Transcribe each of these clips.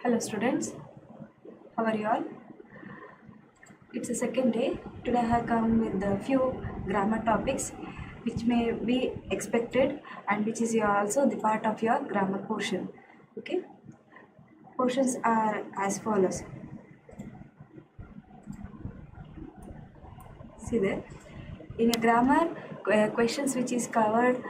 Hello students, how are you all? It's the second day. Today I have come with a few grammar topics which may be expected and which is also the part of your grammar portion. Okay, portions are as follows. See there, in a grammar, questions which is covered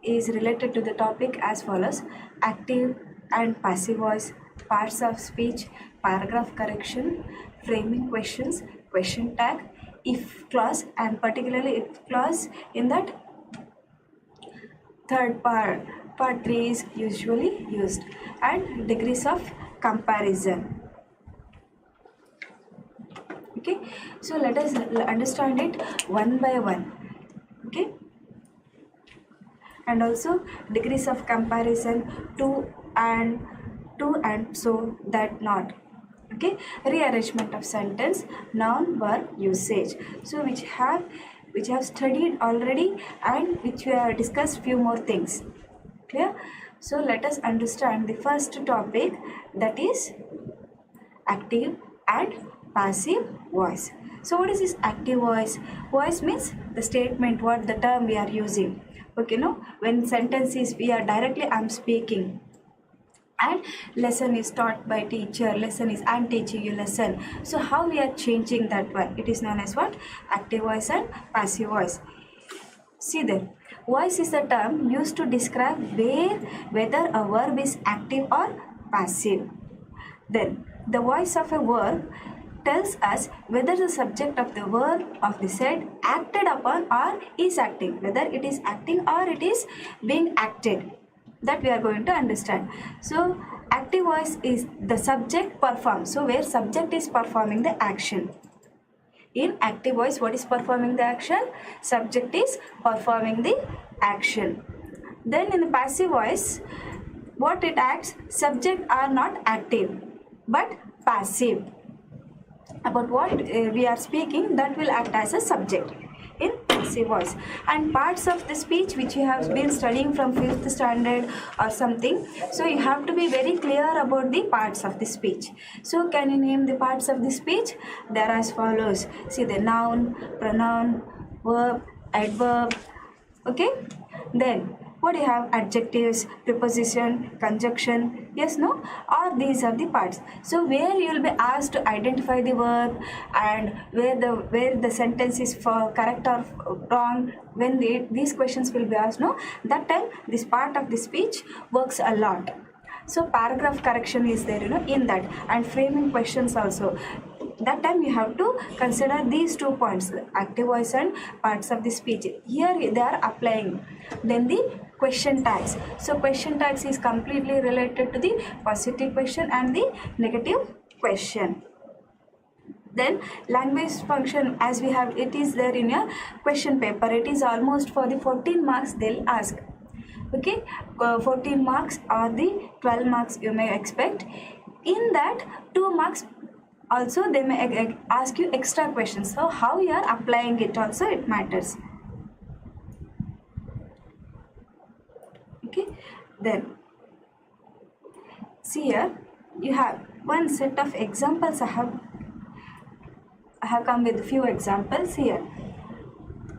is related to the topic as follows: active and passive voice, parts of speech, paragraph correction, framing questions, question tag, if clause, and particularly if clause in that third part 3 is usually used, and degrees of comparison. Okay, so let us understand it one by one. Okay, and also degrees of comparison to and so that not. Okay, rearrangement of sentence, noun, verb, usage, so which have studied already and which we have discussed few more things. Clear? So let us understand the first topic, that is active and passive voice. So what is this active voice? Voice means the statement, what the term we are using. Okay, no, when sentence is we are directly I'm speaking and lesson is taught by teacher, lesson is I'm teaching you lesson. So how we are changing that one? It is known as what? Active voice and passive voice. See there, voice is the term used to describe whether a verb is active or passive. Then the voice of a verb tells us whether the subject of the verb of the said acted upon or is acting, whether it is acting or it is being acted. That we are going to understand. So active voice is the subject performs. So where subject is performing the action. In active voice, what is performing the action? Subject is performing the action. Then in the passive voice, what it acts? Subject are not active but passive. About what we are speaking, that will act as a subject in passive voice. And parts of the speech which you have been studying from 5th standard or something, so you have to be very clear about the parts of the speech. So can you name the parts of the speech? They are as follows. See the noun, pronoun, verb, adverb. Okay, then what do you have? Adjectives, preposition, conjunction, yes, no, or these are the parts. So where you will be asked to identify the verb and where the sentence is for correct or wrong, when these questions will be asked, no, that time this part of the speech works a lot. So paragraph correction is there, in that, and framing questions also. That time you have to consider these 2 points, active voice and parts of the speech. Here they are applying. Then the question tags. So question tags is completely related to the positive question and the negative question. Then language function, as we have, it is there in your question paper. It is almost for the 14 marks they'll ask. Okay, 14 marks or the 12 marks you may expect. In that 2 marks also they may ask you extra questions. So how you are applying it also, it matters. Okay, then see here you have one set of examples. I have come with a few examples here.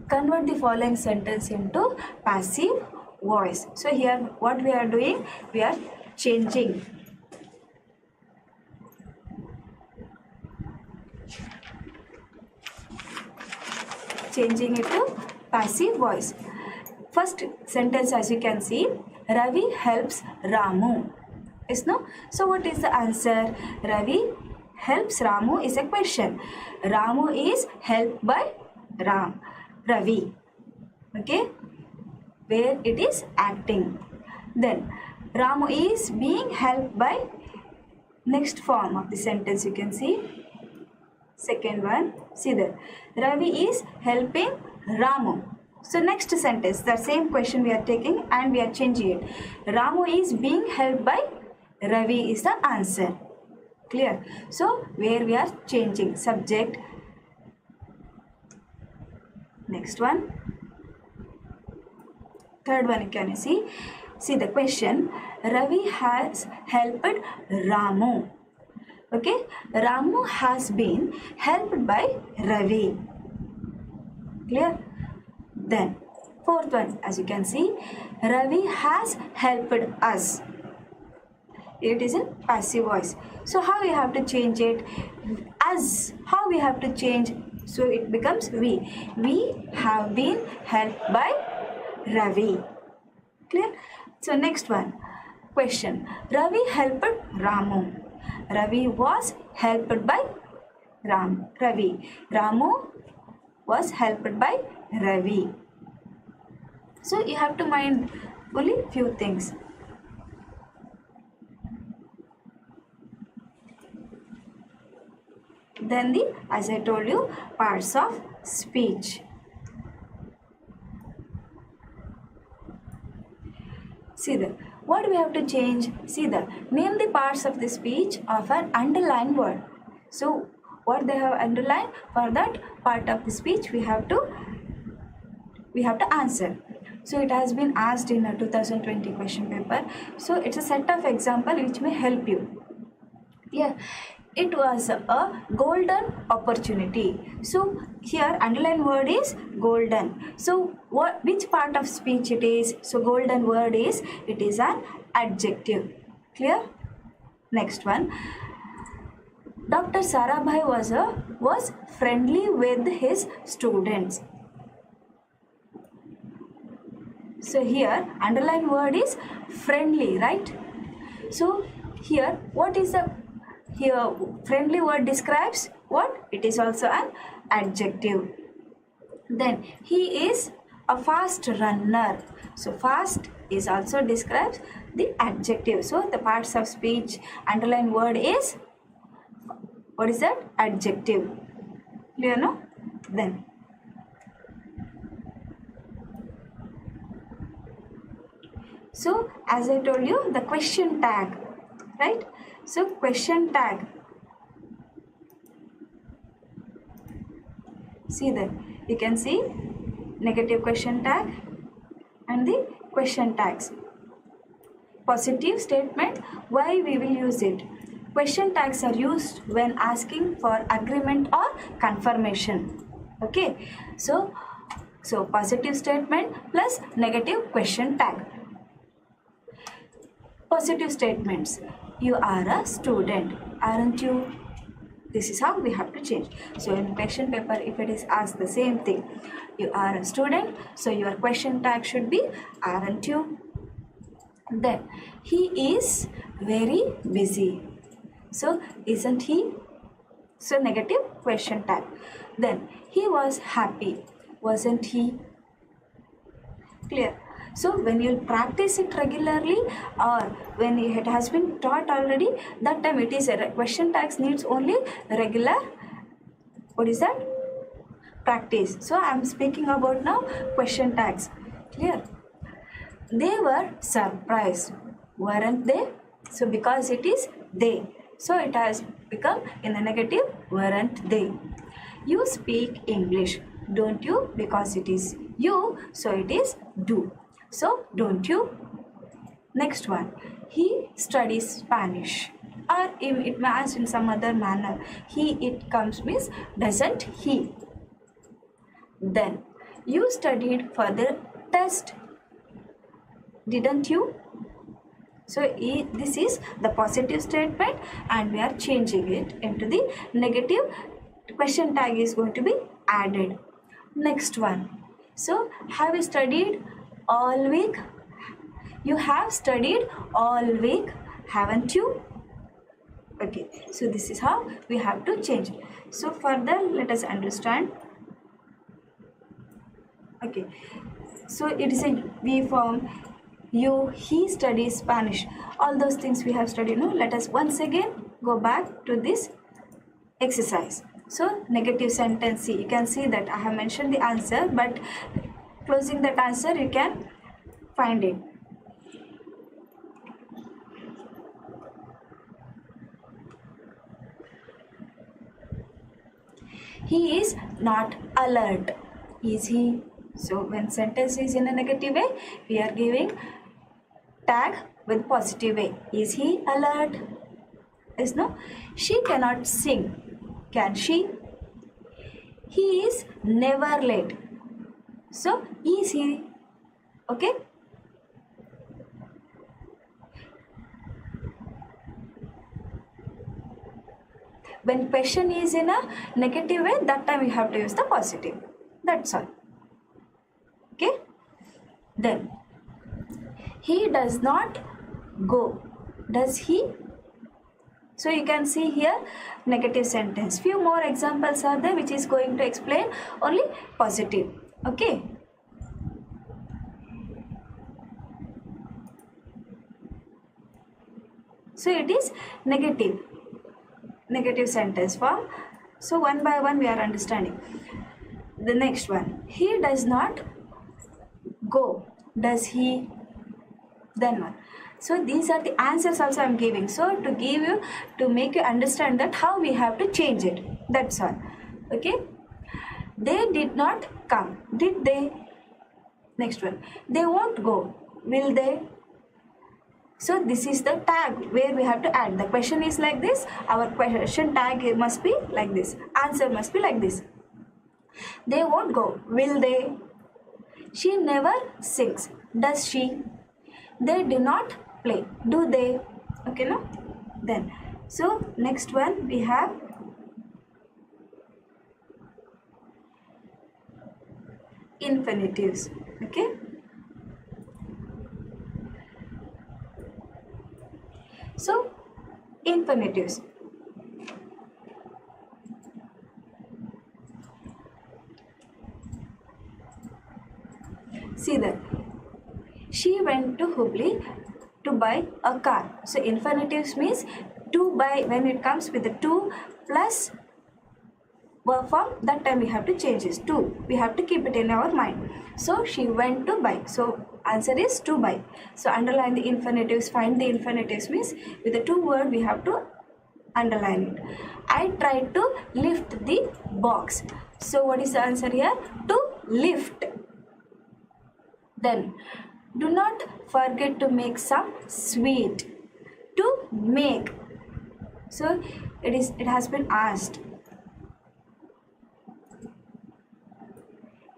Convert the following sentence into passive voice. So here what we are doing, we are changing it to passive voice. First sentence, as you can see, Ravi helps Ramu. Yes, no? So what is the answer? Ravi helps Ramu is a question. Ramu is helped by Ravi. Okay, where it is acting. Then Ramu is being helped by, next form of the sentence you can see. Second one, see there, Ravi is helping Ramu. So next sentence, the same question we are taking and we are changing it. Ramu is being helped by Ravi is the answer. Clear? So where we are changing subject. Next one, third one, can you see? See the question, Ravi has helped Ramu. Okay, Ramu has been helped by Ravi. Clear? Then, fourth one, as you can see, Ravi has helped us. It is in passive voice. So how we have to change it? As how we have to change? So it becomes we. We have been helped by Ravi. Clear? So next one. Question. Ravi helped Ramu. Ravi was helped by Ravi. Ramu was helped by Ravi. So you have to mind only few things. Then the, as I told you, parts of speech. See the, what we have to change? See the, name the parts of the speech of an underlined word. So what they have underlined, for that part of the speech we have to answer. So it has been asked in a 2020 question paper. So it's a set of example which may help you. Yeah, it was a golden opportunity. So here underline word is golden. So which part of speech it is? So golden word is, it is an adjective. Clear? Next one. Dr. Sarabhai was friendly with his students. So here underline word is friendly, right? So here what is the, here friendly word describes what? It is also an adjective. Then he is a fast runner. So fast is also describes the adjective. So the parts of speech underline word is, what is that? Adjective. Clear, no? Then so as I told you, the question tag, right? So question tag. See that, you can see negative question tag and the question tags. Positive statement, why we will use it? Question tags are used when asking for agreement or confirmation. Okay, so positive statement plus negative question tag. Positive statements, you are a student, aren't you? This is how we have to change. So in question paper, if it is asked the same thing, you are a student, so your question tag should be aren't you? Then he is very busy, so isn't he? So negative question tag. Then he was happy, wasn't he? Clear? So when you practice it regularly or when it has been taught already, that time it is a question tags needs only regular, what is that? Practice. So I am speaking about now question tags. Clear? They were surprised, weren't they? So because it is they, so it has become in the negative, weren't they? You speak English, don't you? Because it is you, so it is do. So don't you? Next one, he studies Spanish, or it may ask in some other manner. He, it comes means doesn't he? Then you studied for the test, didn't you? So this is the positive statement and we are changing it into the negative. Question tag is going to be added. Next one. So have you studied all week? You have studied all week, haven't you? Okay, so this is how we have to change. So further let us understand. Okay, so it is a V form. You, he studies Spanish. All those things we have studied. No, let us once again go back to this exercise. So negative sentence, see, you can see that I have mentioned the answer, but closing that answer you can find it. He is not alert, is he? So when sentence is in a negative way, we are giving tag with positive way. Is he alert? Is no? She cannot sing. Can she? He is never late. So, is he? Okay? When question is in a negative way, that time you have to use the positive. That's all. Okay? Then, he does not go. Does he? So you can see here negative sentence. Few more examples are there which is going to explain only positive. Okay? So it is negative sentence form. So one by one we are understanding. The next one, he does not go. Does he? Then one. So these are the answers also I am giving. So to make you understand that how we have to change it. That's all. Okay. They did not come. Did they? Next one. They won't go. Will they? So this is the tag where we have to add. The question is like this. Our question tag must be like this. Answer must be like this. They won't go. Will they? She never sings. Does she? They do not play. Do they? Okay, no? Then, so next one we have infinitives. Okay? So, infinitives. See that. She went to Hubli to buy a car. So, infinitives means to buy. When it comes with the to plus verb form, that time we have to change this to. We have to keep it in our mind. So, she went to buy. So, answer is to buy. So, underline the infinitives. Find the infinitives means with the to word we have to underline it. I tried to lift the box. So, what is the answer here? To lift. Then, do not forget to make some sweet. To make. So, it has been asked.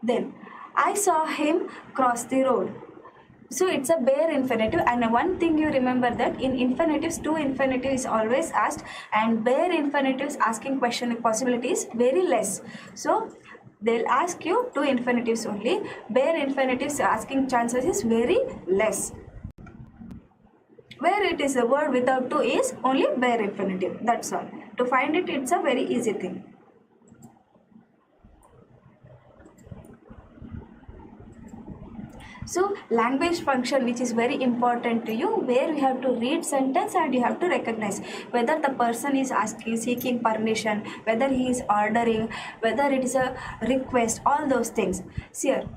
Then, I saw him cross the road. So, it's a bare infinitive, and one thing you remember that in infinitives, to infinitive is always asked, and bare infinitives asking question possibility is very less. So, they'll ask you to infinitives only. Bare infinitives asking chances is very less. Where it is a word without to is only bare infinitive. That's all. To find it, it's a very easy thing. So, language function which is very important to you, where you have to read sentence and you have to recognize whether the person is seeking permission, whether he is ordering, whether it is a request, all those things. See here.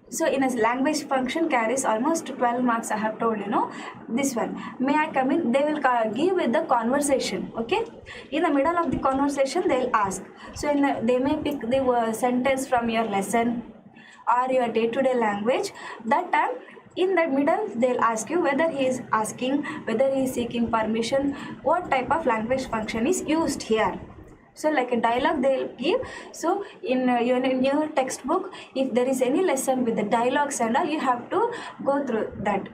So, in a language function carries almost 12 marks, I have told you, know. This one, may I come in? They will give with the conversation, okay? In the middle of the conversation, they will ask. So, they may pick the sentence from your lesson or your day-to-day language. That time in that middle they'll ask you whether he is asking, whether he is seeking permission, what type of language function is used here. So like a dialogue they'll give. So in your textbook, if there is any lesson with the dialogues and all, you have to go through that,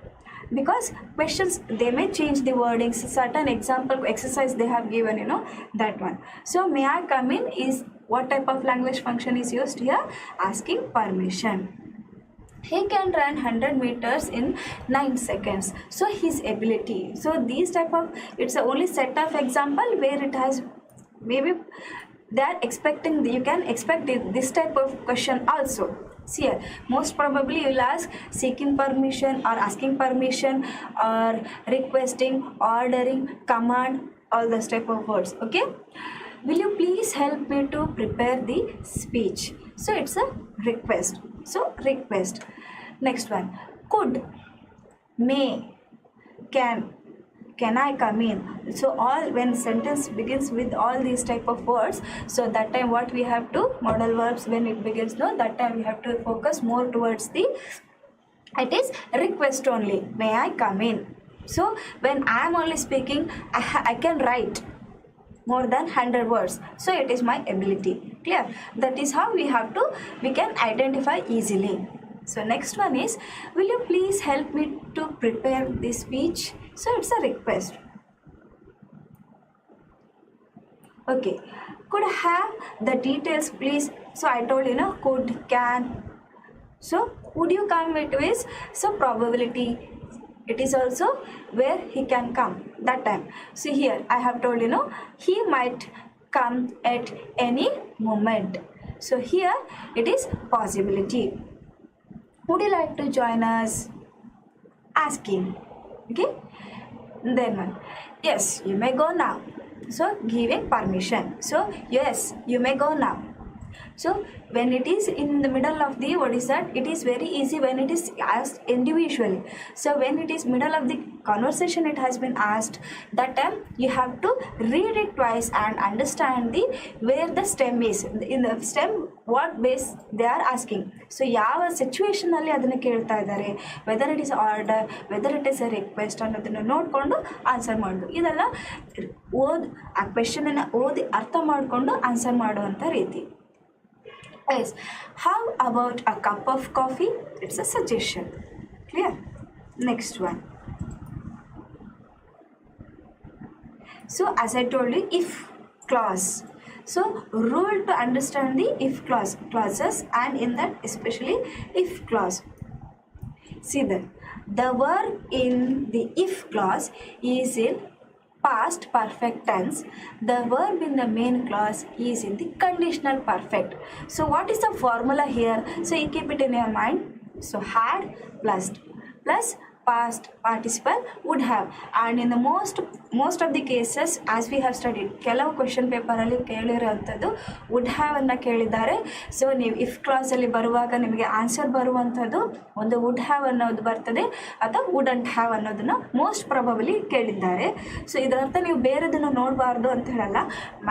because questions they may change the wordings. Certain example exercise they have given, you know, that one. So may I come in is what type of language function is used here? Asking permission. He can run 100 meters in 9 seconds. So his ability. So these type of, it's a only set of example where it has, maybe they are expecting, you can expect this type of question also. See here, most probably you will ask seeking permission or asking permission or requesting, ordering, command, all those type of words. Okay. Will you please help me to prepare the speech? So it's a request. So request. Next one. Could, may, can I come in? So all, when sentence begins with all these type of words, so that time what we have to, modal verbs when it begins, no, that time we have to focus more towards the, it is request only. May I come in? So when I am only speaking, I can write. more than 100 words, so it is my ability. Clear? That is how we can identify easily. So next one is, will you please help me to prepare this speech? So it's a request. Okay, could I have the details please? So I told could, can. So would you come with is so probability. It is also where he can come that time. So here I have told he might come at any moment. So here it is possibility. Would you like to join us? Asking. Okay. Then one. Yes, you may go now. So giving permission. So yes, you may go now. So when it is in the middle of the, what is that, it is very easy when it is asked individually. So when it is middle of the conversation it has been asked, that time you have to read it twice and understand the where the stem is, in the stem what base they are asking. So ಯಾವ situation ಅಲ್ಲಿ ಅದನ್ನು ಕೇಳ್ತಾ ಇದ್ದಾರೆ, whether it is order, whether it is a request ಅನ್ನೋದನ್ನು ನೋಡಿಕೊಂಡು answer ಮಾಡೋದು. ಇದೆಲ್ಲ ಆ ಕ್ವೆಶನನ್ನು ಓದಿ ಅರ್ಥ ಮಾಡಿಕೊಂಡು ಆನ್ಸರ್ ಮಾಡುವಂಥ ರೀತಿ. Yes. How about a cup of coffee? It's a suggestion. Clear? Next one. So as I told you, if clause. So rule to understand the if clauses, and in that especially if clause. See that the verb in the if clause is in past perfect tense. The verb in the main clause is in the conditional perfect. So what is the formula here? So you keep it in your mind. So had plus past participle would have, and in the most of the cases as we have studied, ಕೆಲವು question ಪೇಪರಲ್ಲಿ ಕೇಳಿರೋಂಥದ್ದು would have ಅನ್ನು ಕೇಳಿದ್ದಾರೆ. So ನೀವು if ಕ್ಲಾಸಲ್ಲಿ ಬರುವಾಗ ನಿಮಗೆ answer ಬರುವಂಥದ್ದು ಒಂದು ವುಡ್ ಹ್ಯಾವ್ ಅನ್ನೋದು ಬರ್ತದೆ, ಅಥವಾ ವುಡಂಟ್ ಹ್ಯಾವ್ ಅನ್ನೋದನ್ನು ಮೋಸ್ಟ್ ಪ್ರಾಬಬಲಿ ಕೇಳಿದ್ದಾರೆ. ಸೊ ಇದರರ್ಥ ನೀವು ಬೇರೆದನ್ನು ನೋಡಬಾರ್ದು ಅಂತ ಹೇಳಲ್ಲ.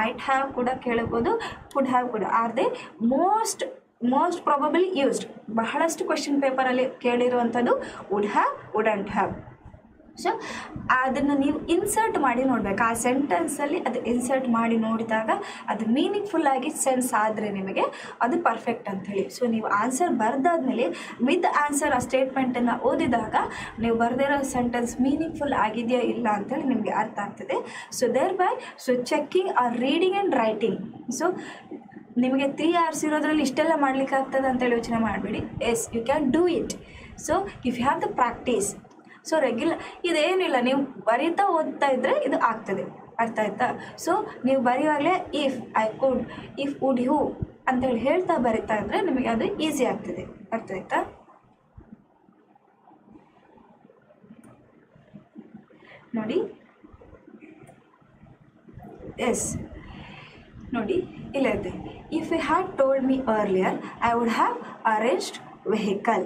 ಮೈಟ್ ಹ್ಯಾವ್ ಕೂಡ ಕೇಳಬಹುದು, ಕುಡ್ ಹ್ಯಾವ್ ಕೂಡ. Are they most probably used. ಬಹಳಷ್ಟು ಕ್ವೆಶ್ಚನ್ ಪೇಪರಲ್ಲಿ ಕೇಳಿರುವಂಥದ್ದು would have, wouldn't have. So ಅದನ್ನು ನೀವು ಇನ್ಸರ್ಟ್ ಮಾಡಿ ನೋಡಬೇಕು. ಆ ಸೆಂಟೆನ್ಸಲ್ಲಿ ಅದು ಇನ್ಸರ್ಟ್ ಮಾಡಿ ನೋಡಿದಾಗ ಅದು ಮೀನಿಂಗ್ಫುಲ್ ಆಗಿ ಸೆನ್ಸ್ ಆದರೆ ನಿಮಗೆ ಅದು ಪರ್ಫೆಕ್ಟ್ ಅಂಥೇಳಿ. ಸೊ ನೀವು ಆನ್ಸರ್ ಬರೆದಾದ್ಮೇಲೆ ವಿತ್ ಆನ್ಸರ್ ಆ ಸ್ಟೇಟ್ಮೆಂಟನ್ನು ಓದಿದಾಗ ನೀವು ಬರೆದಿರೋ ಸೆಂಟೆನ್ಸ್ ಮೀನಿಂಗ್ಫುಲ್ ಆಗಿದೆಯಾ ಇಲ್ಲ ಅಂಥೇಳಿ ನಿಮಗೆ ಅರ್ಥ ಆಗ್ತದೆ. So there by reading and writing. So ನಿಮಗೆ 3 hours ಇರೋದ್ರಲ್ಲಿ ಇಷ್ಟೆಲ್ಲ ಮಾಡಲಿಕ್ಕೆ ಆಗ್ತದೆ ಅಂತೇಳಿ ಯೋಚನೆ ಮಾಡಬೇಡಿ. Yes, you can do it. So if you have the practice. So regular ಇದೇನಿಲ್ಲ, ನೀವು ಬರೀತಾ ಓದ್ತಾ ಇದ್ದರೆ ಇದು ಆಗ್ತದೆ. ಅರ್ಥ ಆಯ್ತಾ? ಸೊ ನೀವು ಬರೆಯುವಾಗಲೇ if I could, if would you ಅಂತೇಳಿ ಹೇಳ್ತಾ ಬರೀತಾ ಇದ್ದರೆ ನಿಮಗೆ ಅದು ಈಸಿ ಆಗ್ತದೆ. ಅರ್ಥ ಆಯ್ತಾ? ನೋಡಿ, ಎಸ್ ನೋಡಿ ಇಲ್ಲದೆ, if you had told me earlier I would have arranged vehicle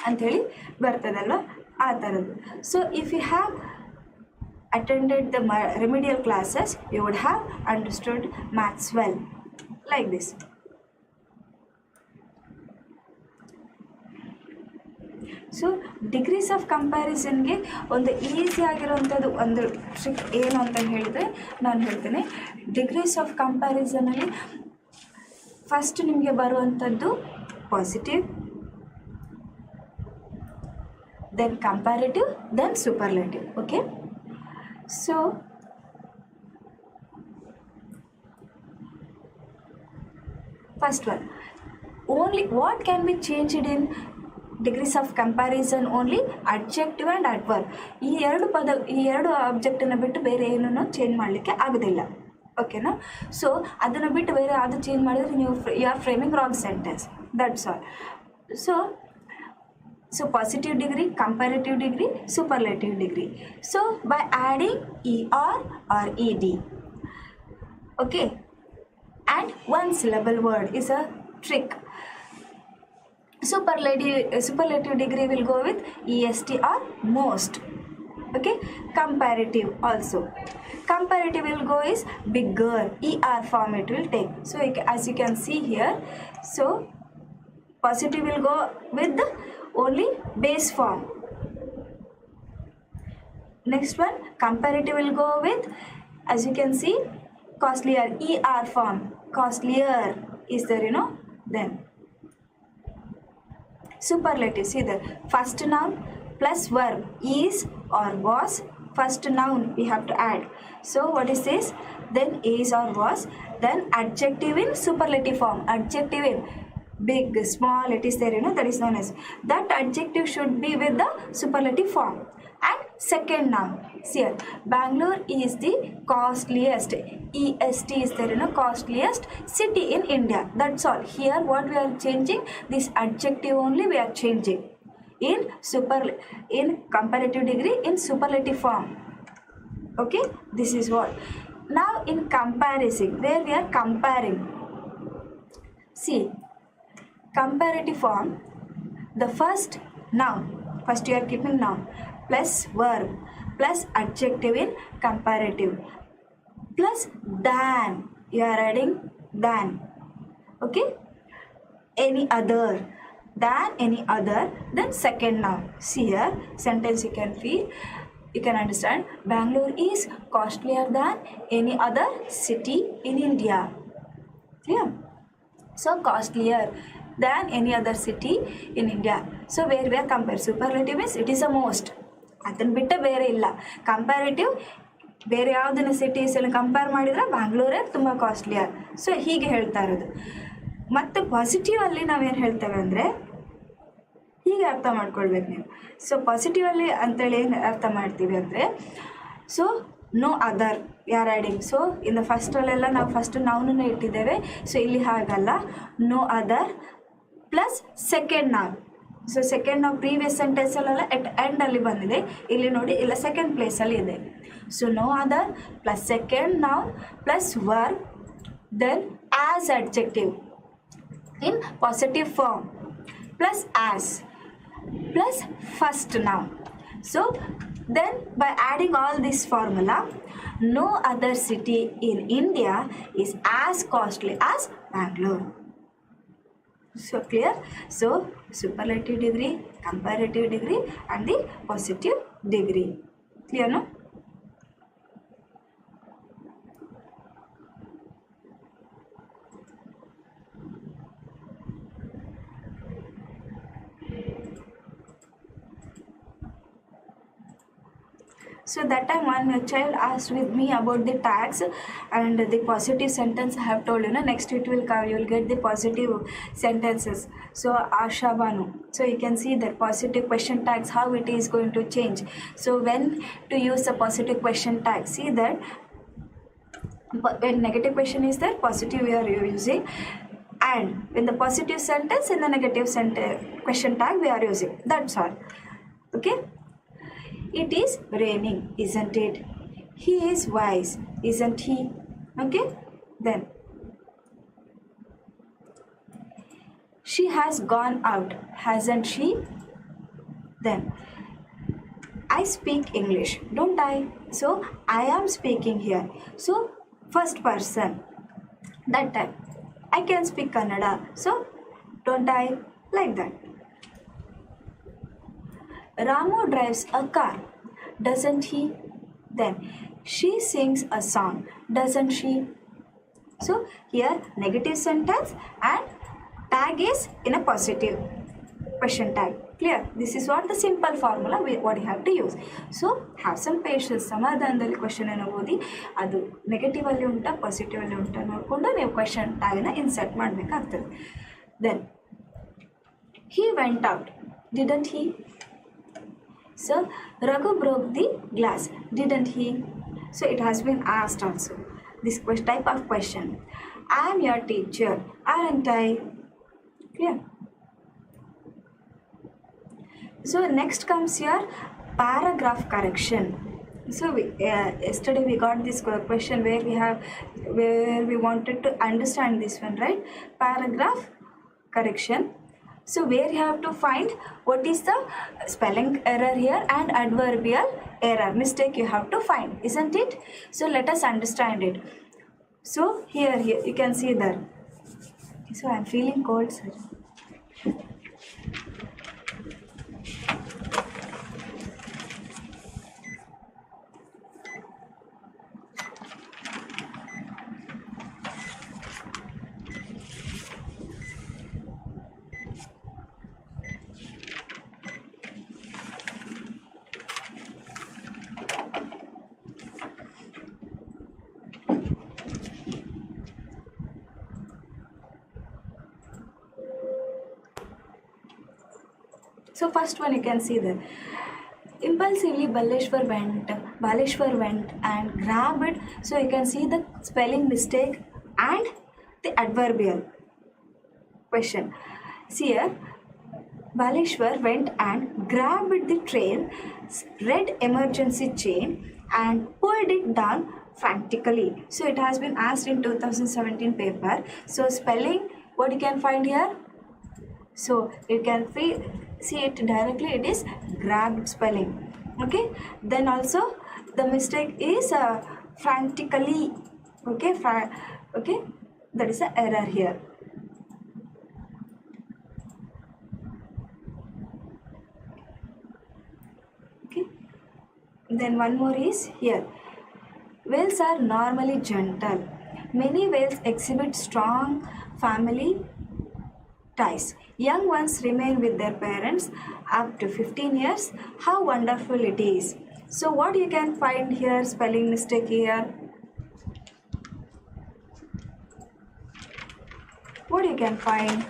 ಅಂಥೇಳಿ ಬರ್ತದಲ್ವ, ಆ ಥರದ್ದು. So if you have attended the remedial classes you would have understood maths well, like this. So degrees of ಕಂಪ್ಯಾರಿಸನ್ಗೆ ಒಂದು ಈಸಿ ಆಗಿರೋವಂಥದ್ದು ಒಂದು trick ಏನು ಅಂತ ಹೇಳಿದರೆ ನಾನು ಹೇಳ್ತೇನೆ. ಡಿಗ್ರೀಸ್ ಆಫ್ ಕಂಪ್ಯಾರಿಸನಲ್ಲಿ ಫಸ್ಟ್ ನಿಮಗೆ ಬರುವಂಥದ್ದು positive, then comparative, then superlative. Okay, so first one, only what can be changed in degrees of comparison? only adjective and adverb. ಈ ಎರಡು ಆಬ್ಜೆಕ್ಟನ್ನು ಬಿಟ್ಟು ಬೇರೆ ಏನನ್ನು ಚೇಂಜ್ ಮಾಡಲಿಕ್ಕೆ ಆಗೋದಿಲ್ಲ. ಓಕೆನಾ? ಸೊ ಅದನ್ನು ಬಿಟ್ಟು ಬೇರೆ ಅದು ಚೇಂಜ್ ಮಾಡಿದರೆ ನೀವು you are framing wrong sentence, that's all. So positive degree, comparative degree, superlative degree. So by adding er or ed, okay, and one syllable word is a trick. Superlative degree will go with est or most. Okay, comparative also. Comparative will go is bigger, er form it will take. So as you can see here, so positive will go with the only base form. Next one, comparative will go with as you can see, costlier, er form, costlier is there, then superlative, see there, first noun plus verb, is or was, first noun we have to add. So what is this? Then is or was, then adjective in superlative form, adjective in big, small, it is there, that is known as, that adjective should be with the superlative form. And second noun, see here, Bangalore is the costliest, est is there, costliest city in India. That's all. Here what we are changing, this adjective only we are changing in comparative degree in superlative form. Okay, this is what. Now in comparison, where we are comparing, see, comparative form, the first noun, first you are keeping noun plus verb plus adjective in comparative plus than, you are adding than. Okay, any other, than any other, then second noun. See here, sentence you can feel, you can understand, Bangalore is costlier than any other city in India. Yeah, so costlier than any other city in India. So where we are compared, superlative means it is the most, ಅದನ್ನು ಬಿಟ್ಟು ಬೇರೆ ಇಲ್ಲ. Comparative ಬೇರೆ ಯಾವುದನ್ನು ಸಿಟೀಸಲ್ಲಿ compare ಮಾಡಿದರೆ ಬ್ಯಾಂಗ್ಳೂರೇ ತುಂಬ costlier. So ಹೀಗೆ ಹೇಳ್ತಾ ಇರೋದು. ಮತ್ತು ಪಾಸಿಟಿವಲ್ಲಿ ನಾವೇನು ಹೇಳ್ತೇವೆ ಅಂದರೆ, ಹೀಗೆ ಅರ್ಥ ಮಾಡ್ಕೊಳ್ಬೇಕು ನೀವು. ಸೊ ಪಾಸಿಟಿವಲ್ಲಿ ಅಂತೇಳಿ ಏನು ಅರ್ಥ ಮಾಡ್ತೀವಿ ಅಂದರೆ, ಸೊ ನೋ ಅದರ್ ಯಾರ್ ಆ್ಯಡಿಂಗ್, ಸೊ ಇನ್ನು ಫಸ್ಟಲ್ಲೆಲ್ಲ ನಾವು ಫಸ್ಟ್ ನೌನನ್ನು ಇಟ್ಟಿದ್ದೇವೆ. ಸೊ ಇಲ್ಲಿ ಹಾಗಲ್ಲ, no other plus second noun. So second ನಾವು ಪ್ರೀವಿಯಸ್ ಸೆಂಟೆನ್ಸಲ್ಲೆಲ್ಲ ಎಂಡಲ್ಲಿ ಬಂದಿದೆ, ಇಲ್ಲಿ ನೋಡಿ ಇಲ್ಲ ಸೆಕೆಂಡ್ ಪ್ಲೇಸಲ್ಲಿ ಇದೆ. So no other plus second noun plus verb, then as adjective in positive form plus as plus first noun. So then by adding all this formula, no other city in India is as costly as Bangalore. So clear? So superlative degree, comparative degree and the positive degree. Clear, no? So that time one child asked with me about the tags and the positive sentence. I have told, next it will come, you will get the positive sentences. So Asha Banu, so you can see that positive question tags, how it is going to change. So when to use the positive question tag, see that when negative question is there, positive we are using, and when the positive sentence in the negative question tag we are using. That's all. Okay. It is raining, isn't it? He is wise, isn't he? Okay, then she has gone out, hasn't she? Then I speak English, don't I? So I am speaking here. So first person, that time I can speak Kannada, so don't I? Like that. Ramu drives a car, doesn't he? Then she sings a song, doesn't she? So here negative sentence and tag is in a positive question tag. Clear? This is what the simple formula what you have to use. So have some patience. ಸಮಾಧಾನದಲ್ಲಿ question ಅನ್ನು ಓದಿ ಅದು negative ಅಲ್ಲಿ ಉಂಟಾ positive ಅಲ್ಲಿ ಉಂಟಾ ನೋಡಿಕೊಂಡು ನೀವು ಕ್ವೆಶ್ಚನ್ ಟ್ಯಾಗ್ನ ಇನ್ಸರ್ಟ್ ಮಾಡಬೇಕಾಗ್ತದೆ. Then he went out, didn't he? So Raghu broke the glass, didn't he? So it has been asked also, this type of question. I am your teacher, aren't I? Clear? So next comes your paragraph correction. So yesterday we got this question where we wanted to understand this one, right? Paragraph correction. So where you have to find what is the spelling error here and adverbial error, mistake you have to find, isn't it? So let us understand it. So here you can see there. So I am feeling cold, sir. So first one you can see there. Impulsively Baleshwar went and grabbed it. So you can see the spelling mistake and the adverbial. Question. See here, Baleshwar went and grabbed the train red emergency chain and pulled it down frantically. So it has been asked in 2017 paper. So spelling, what you can find here? So you can see it directly, it is grabbed spelling. Okay, then also the mistake is frantically. Okay, okay, that is an error here. Okay, then one more is here. Whales are normally gentle. Many whales exhibit strong family ties. Young ones remain with their parents up to 15 years. How wonderful it is. So what you can find here, spelling mistake here. What you can find?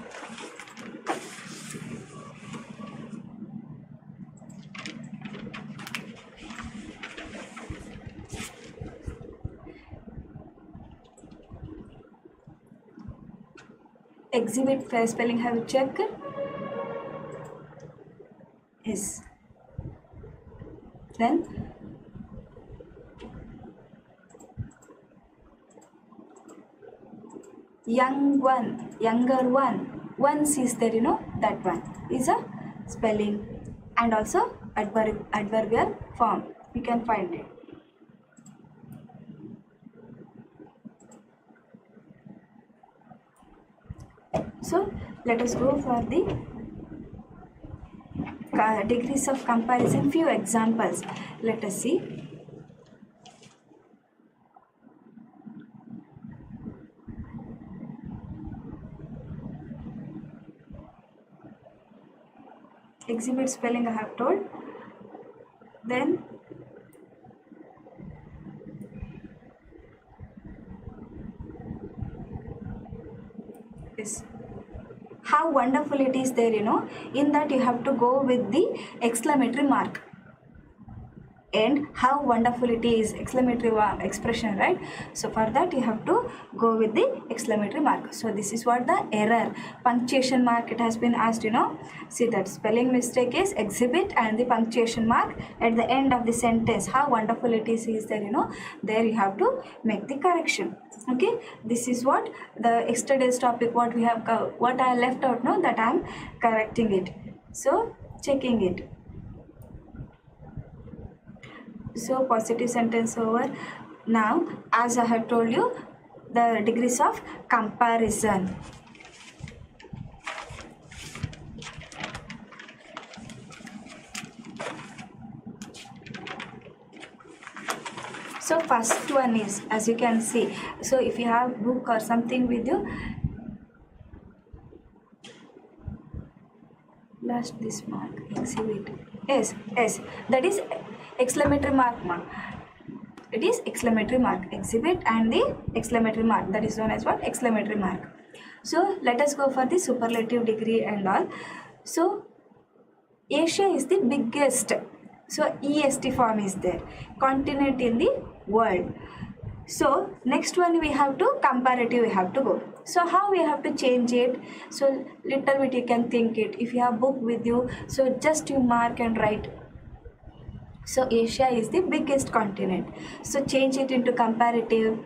Exhibit fair spelling, have you checked? Yes. Then younger one. Once is there, that one is a spelling and also adverbial form. You can find it. So let us go for the degrees of comparison. Few examples. Let us see. Exhibit spelling I have told. Then is how wonderful it is there, in that you have to go with the exclamatory mark. And how wonderful it is, exclamatory expression, right? So for that you have to go with the exclamatory mark. So this is what the error. Punctuation mark, it has been asked, see that spelling mistake is exhibit and the punctuation mark at the end of the sentence. How wonderful it is there, there you have to make the correction. Okay, this is what the yesterday's topic, what we have, what I left out, that I am correcting it. So checking it. So positive sentence over. Now as I have told you, the degrees of comparison. So first one is, as you can see, so if you have book or something with you, last this mark, exhibit, yes, that is exclamatory mark. It is exclamatory mark, exhibit and the exclamatory mark, that is known as what, exclamatory mark. So let us go for the superlative degree and all. So Asia is the biggest, so EST form is there, continent in the world. So next one we have to comparative, we have to go. So how we have to change it? So little bit you can think it. If you have book with you, so just you mark and write. So Asia is the biggest continent. So change it into comparative.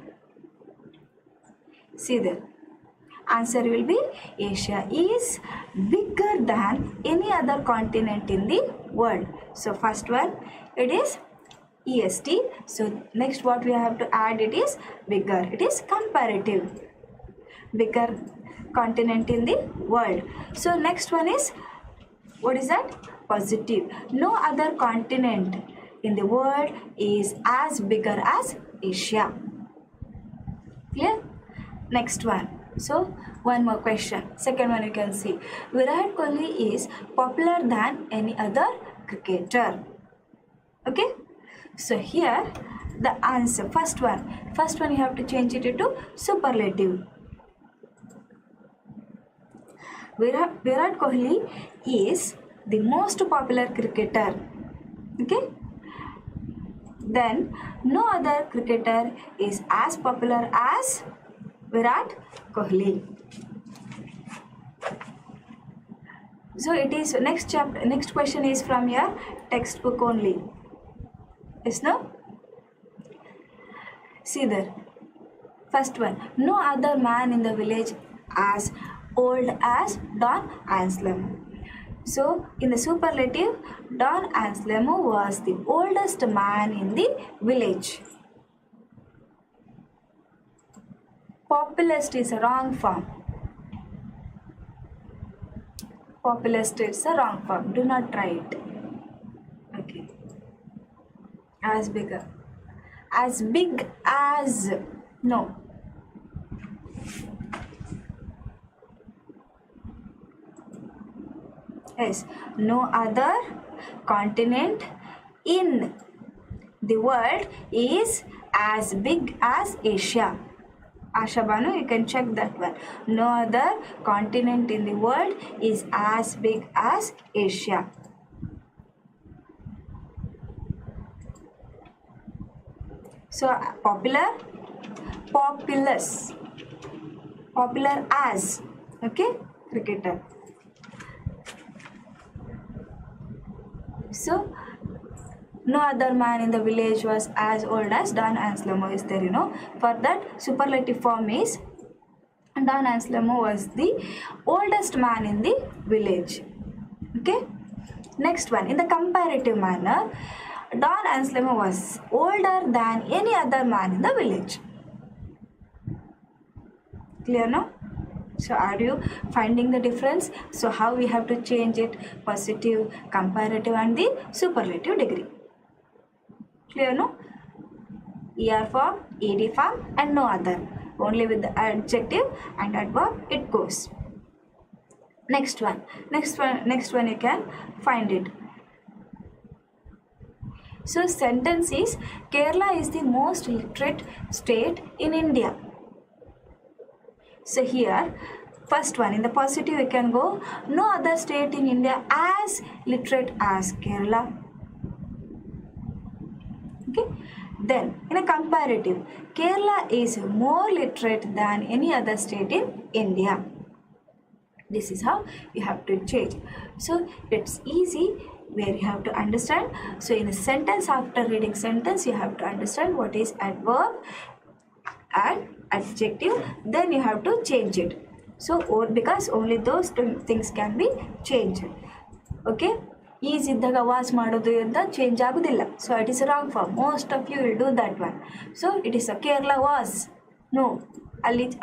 See there. Answer will be Asia is bigger than any other continent in the world. So first one, it is EST. So next what we have to add, it is bigger. It is comparative. Bigger continent in the world. So next one is, what is that? Positive. No other continent in the world is as bigger as Asia. Clear? Next one. So one more question. Second one you can see. Virat Kohli is popular than any other cricketer. Okay? So here the answer, first one you have to change it into superlative. Virat Kohli is the most popular cricketer. Okay. Then no other cricketer is as popular as Virat Kohli. So it is next question is from your textbook only. Yes, no? See there. First one. No other man in the village as old as Don Anselmo. So in the superlative, Don Anselmo was the oldest man in the village. Populist is a wrong form. Populist is a wrong form. Do not try it. Okay. As bigger. As big as. No. Yes. No other continent in the world is as big as Asia. Asha Banu, you can check that one. No other continent in the world is as big as Asia. So popular, populous, popular as, okay, cricketer. So no other man in the village was as old as Don Anselmo is there, For that, superlative form is Don Anselmo was the oldest man in the village. Okay. Next one, in the comparative manner, Don Anselmo was older than any other man in the village. Clear now? So are you finding the difference? So how we have to change it? Positive, comparative and the superlative degree. Clear no? ER form, ED form and no other. Only with the adjective and adverb it goes. Next one you can find it. So sentence is Kerala is the most literate state in India. So here first one in the positive you can go no other state in India as literate as Kerala. Okay. Then in a comparative, Kerala is more literate than any other state in India. This is how you have to change. So it's easy where you have to understand. So in a sentence, after reading sentence, you have to understand what is adverb and adjective. Then you have to change it. So because only those two things can be changed. Okay. Is ಇದ್ದಾಗ was ಮಾಡೋದು ಅಂತ change ಆಗೋದಿಲ್ಲ. So it is wrong form. Most of you will do that one. So it is a Kerala was no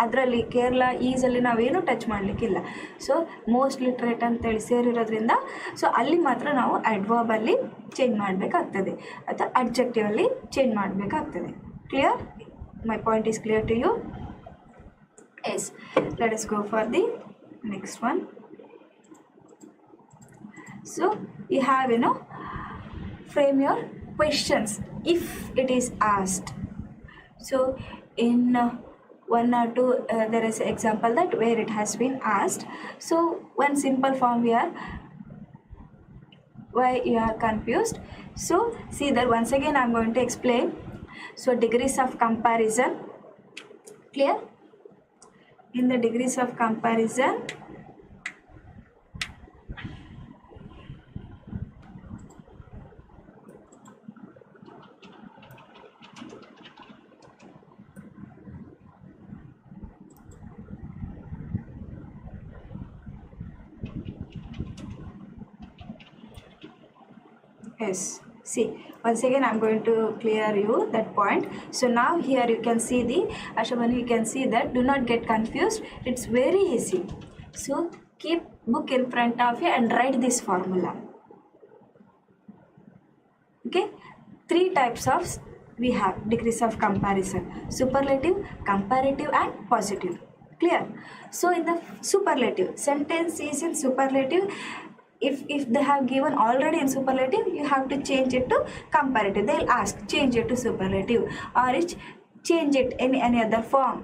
ಅದರಲ್ಲಿ ಕೇರಳ ಈಸಲ್ಲಿ ನಾವೇನು touch ಮಾಡಲಿಕ್ಕಿಲ್ಲ. So most literate ಅಂತೇಳಿ ಸೇರಿರೋದ್ರಿಂದ ಸೊ ಅಲ್ಲಿ ಮಾತ್ರ ನಾವು ಅಡ್ವರ್ಬಲ್ಲಿ ಚೇಂಜ್ ಮಾಡಬೇಕಾಗ್ತದೆ ಅಥವಾ ಅಡ್ಜೆಕ್ಟಿವಲ್ಲಿ ಚೇಂಜ್ ಮಾಡಬೇಕಾಗ್ತದೆ. Clear? My point is clear to you? Yes. Let us go for the next one. So you have frame your questions if it is asked. So in one or two there is an example that where it has been asked. So one simple form here, why you are confused. So see there once again I am going to explain. So degrees of comparison. Clear? In the degrees of comparison, yes, see once again I'm going to clear you that point. So now here you can see the Ashabani, you can see that do not get confused, it's very easy. So keep book in front of you and write this formula. Okay, 3 types of we have degrees of comparison: superlative, comparative and positive. Clear? So in the superlative, sentence is in superlative. If they have given already in superlative, you have to change it to comparative. They'll ask change it to superlative or change it in any other form.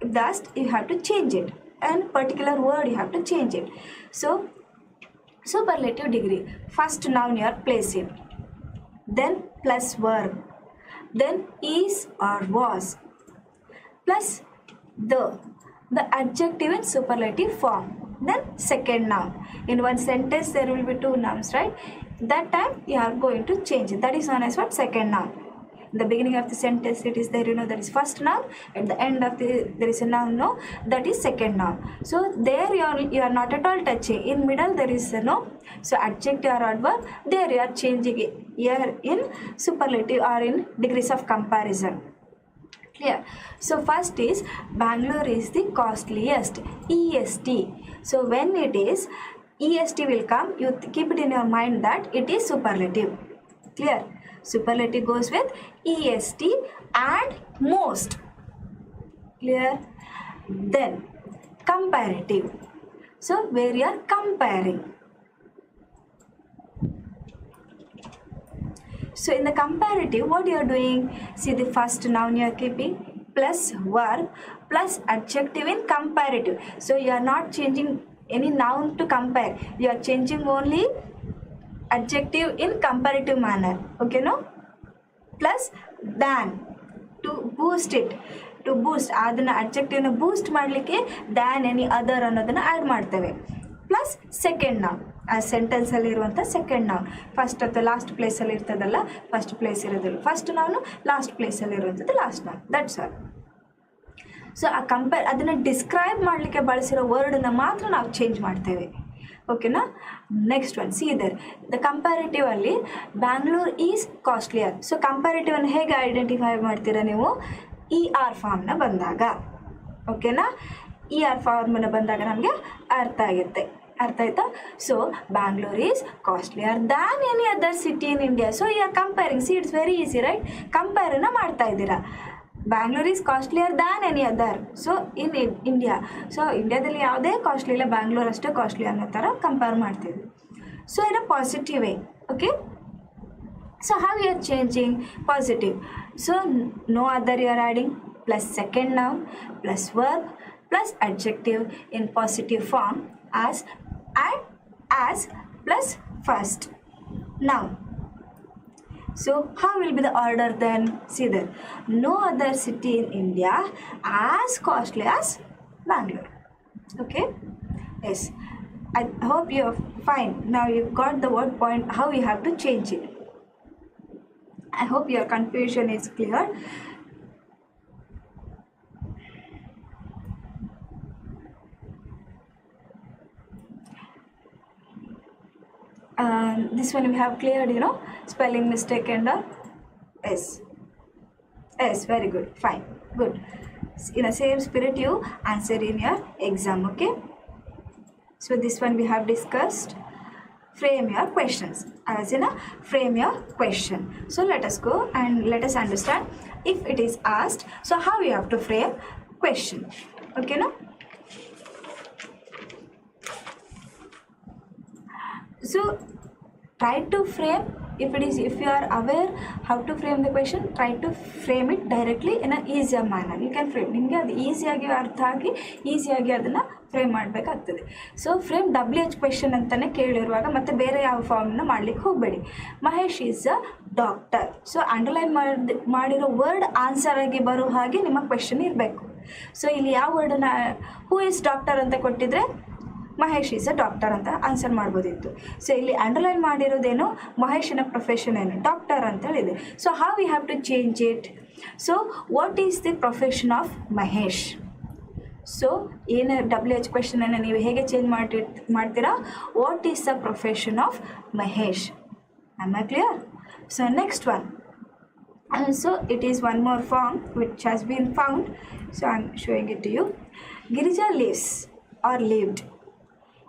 If that's, you have to change it, and particular word you have to change it. So Superlative degree. First noun you are placing, then plus verb, then is or was, plus the adjective in superlative form, then second noun. In one sentence there will be two nouns, right? That time you are going to change it. That is known as what? Second noun. In the beginning of the sentence it is there, that is first noun. At the end of there is a noun, no, that is second noun. So there you are not at all touching. In middle there is a no, so adjective or adverb, there you are changing it here in superlative or in degrees of comparison. Clear? So first is Bangalore is the costliest, EST. So when it is EST will come, you keep it in your mind that it is superlative. Clear? Superlative goes with EST and most. Clear? Then comparative. So where you are comparing. So in the comparative, what you are doing? See, the first noun you are keeping plus verb plus adjective in comparative. So you are not changing any noun to compare. You are changing only adjective in comparative manner. Okay, no? Plus than to boost it. To boost ಅದನ್ನ adjective ನ boost ಮಾಡಲಿಕ್ಕೆ than any other ಅನ್ನೋದನ್ನ add ಮಾಡ್ತೇವೆ. Plus second noun, ಆ ಸೆಂಟೆನ್ಸಲ್ಲಿ ಇರುವಂಥ second noun. First ಅಥವಾ last ಪ್ಲೇಸಲ್ಲಿ ಇರ್ತದಲ್ಲ, ಫಸ್ಟ್ ಪ್ಲೇಸ್ ಇರೋದಿಲ್ಲ ಫಸ್ಟ್ ನೌನು, ಲಾಸ್ಟ್ ಪ್ಲೇಸಲ್ಲಿ ಇರುವಂಥದ್ದು last noun. That's all. So ಆ ಅದನ್ನು ಡಿಸ್ಕ್ರೈಬ್ ಮಾಡಲಿಕ್ಕೆ ಬಳಸಿರೋ ವರ್ಡನ್ನ ಮಾತ್ರ ನಾವು ಚೇಂಜ್ ಮಾಡ್ತೇವೆ. ಓಕೆನಾ? Next one, see there the comparative ಅಲ್ಲಿ Bangalore is costlier. So comparative ಅನ್ನು ಹೇಗೆ ಐಡೆಂಟಿಫೈ ಮಾಡ್ತೀರಾ ನೀವು? ಇ ಆರ್ ಫಾರ್ಮ್ನ ಬಂದಾಗ. ಓಕೆನಾ? ಇ ಆರ್ ಫಾರ್ಮ್ನ ಬಂದಾಗ ನಮಗೆ ಅರ್ಥ ಆಗುತ್ತೆ. ಅರ್ಥ ಆಯ್ತಾ? So Bangalore is costlier than any other city in India. So you are comparing. See it's very easy, right? ಕಂಪೇರನ್ನ ಮಾಡ್ತಾ ಇದ್ದೀರಾ. Bangalore is costlier than any other. So in India, so ಇಂಡಿಯಾದಲ್ಲಿ ಯಾವುದೇ ಕಾಸ್ಟ್ಲಿ ಇಲ್ಲ, ಬ್ಯಾಂಗ್ಳೂರ್ ಅಷ್ಟೇ ಕಾಸ್ಟ್ಲಿ ಅನ್ನೋ ಥರ ಕಂಪೇರ್ ಮಾಡ್ತೀವಿ. So in a positive way. Okay? So how you are changing? Positive. So no other you are adding plus second noun plus verb plus adjective in positive form as and as plus first noun. So how will be the order then? See there, no other city in India as costly as Bangalore. Okay? Yes, I hope you are fine. Now you got the word point, how you have to change it. I hope your confusion is clear. This one we have cleared, spelling mistake and S. Yes, very good, fine, good. In the same spirit you answer in your exam. Okay? So this one we have discussed. Frame your questions. As in frame your question. So let us go and let us understand if it is asked. So how you have to frame question. Okay, no? So try to frame, if you are aware how to frame the question, try to frame it directly in an easier manner. You can frame, ನಿಮಗೆ ಅದು ಈಸಿಯಾಗಿ ಅರ್ಥ ಆಗಿ ಈಸಿಯಾಗಿ ಅದನ್ನು frame ಮಾಡಬೇಕಾಗ್ತದೆ. So frame WH question ಅಂತಲೇ ಕೇಳಿರುವಾಗ ಮತ್ತೆ ಬೇರೆ ಯಾವ ಫಾರ್ಮ್ನ ಮಾಡಲಿಕ್ಕೆ ಹೋಗಬೇಡಿ. Mahesh is a doctor. So underline ಮಾಡಿರೋ ವರ್ಡ್ ಆನ್ಸರ್ ಆಗಿ ಬರೋ ಹಾಗೆ ನಿಮ್ಮ ಕ್ವೆಶನ್ ಇರಬೇಕು. ಸೊ ಇಲ್ಲಿ ಯಾವ ವರ್ಡನ್ನ ಹೂ ಇಸ್ ಡಾಕ್ಟರ್ ಅಂತ ಕೊಟ್ಟಿದ್ರೆ ಮಹೇಶ್ ಈಸ್ ಅ ಡಾಕ್ಟರ್ ಅಂತ ಆನ್ಸರ್ ಮಾಡ್ಬೋದಿತ್ತು. ಸೊ ಇಲ್ಲಿ ಅಂಡರ್ಲೈನ್ ಮಾಡಿರೋದೇನು, ಮಹೇಶನ ಪ್ರೊಫೆಷನ್ ಏನು, ಡಾಕ್ಟರ್ ಅಂತ ಹೇಳಿದೆ. So how we have to change it? So what is the profession of Mahesh? So ಏನು WH ಕ್ವೆಶನನ್ನು ನೀವು ಹೇಗೆ ಚೇಂಜ್ ಮಾಡ್ತೀರಾ? What is the profession of Mahesh? Am I clear? So next one, so it is one more form which has been found. So I am showing it to you. Girija lives or lived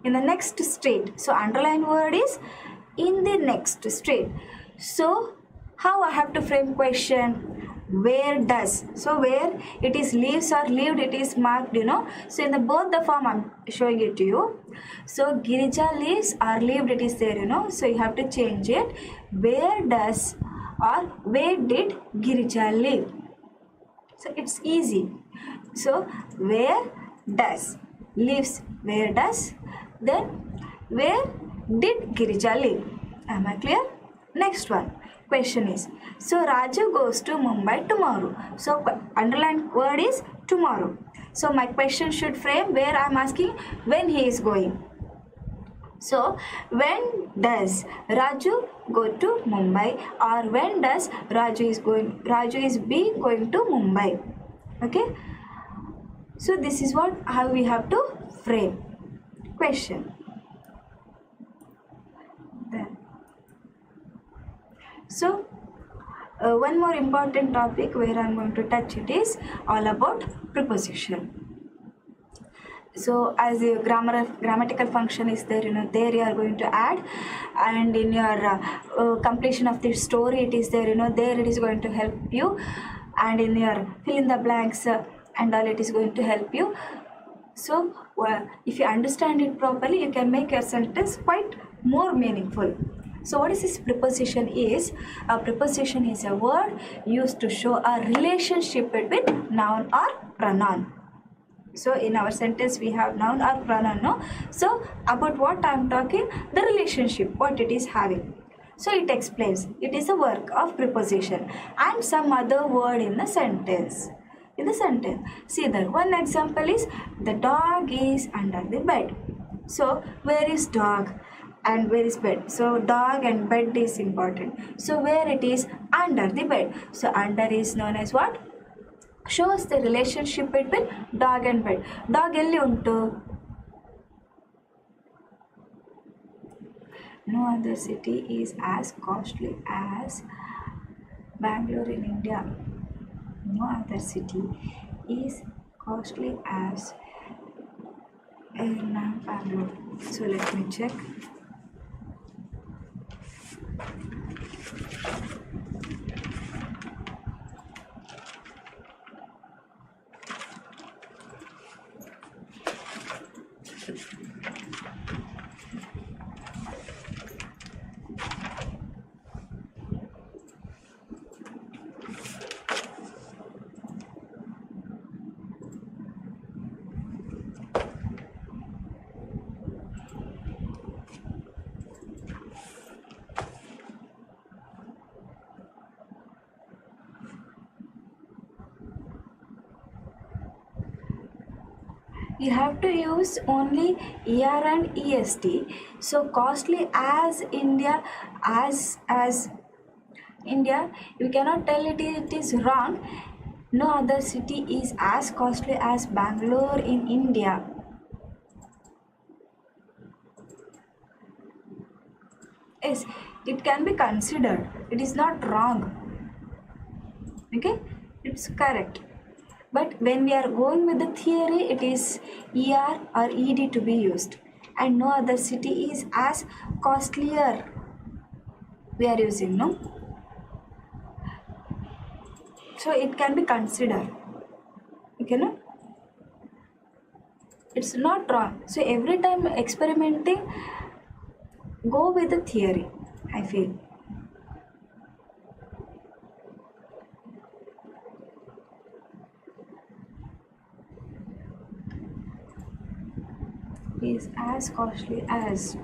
in the next state. So underline word is in the next state. So how I have to frame question? Where does? So where it is lives or lived, it is marked, So in the both the form I'm showing it to you. So Girija lives or lived, it is there, So you have to change it. Where does or where did Girija live? So it's easy. So where does, lives, where does, then where did Girija live? Am I clear? Next one. Question is, so Raju goes to Mumbai tomorrow. So underlined word is tomorrow. So my question should frame where I am asking when he is going. So when does Raju go to Mumbai, or when does Raju is going to Mumbai? Okay. So this is how we have to frame question. Then so one more important topic where I am going to touch it is all about preposition. So as the grammatical function is there, there you are going to add, and in your completion of the story it is there, there it is going to help you, and in your fill in the blanks and all it is going to help you. So if you understand it properly, you can make your sentence quite more meaningful. So what is this preposition is? A preposition is a word used to show a relationship between noun or pronoun. So in our sentence we have noun or pronoun, no? So about what I am talking, the relationship, what it is having. So it explains, it is a work of preposition and some other word in the sentence. See there, one example is the dog is under the bed. So where is dog and where is bed? So dog and bed is important. So where it is? Under the bed. So under is known as what? Shows the relationship between dog and bed. Dog elli untu? No other city is as costly as Bangalore in India. No other city is costly as Bangalore. So let me check. You have to use only ER and EST. So costly as India, as India, you cannot tell it is wrong. No other city is as costly as Bangalore in India. Yes, it can be considered. It is not wrong. Okay, it's correct. But when we are going with the theory, it is ER or ED to be used. And no other city is as costlier. We are using, no? So it can be considered. Okay, no? It's not wrong. So every time experimenting, go with the theory, I feel. Is as costly as.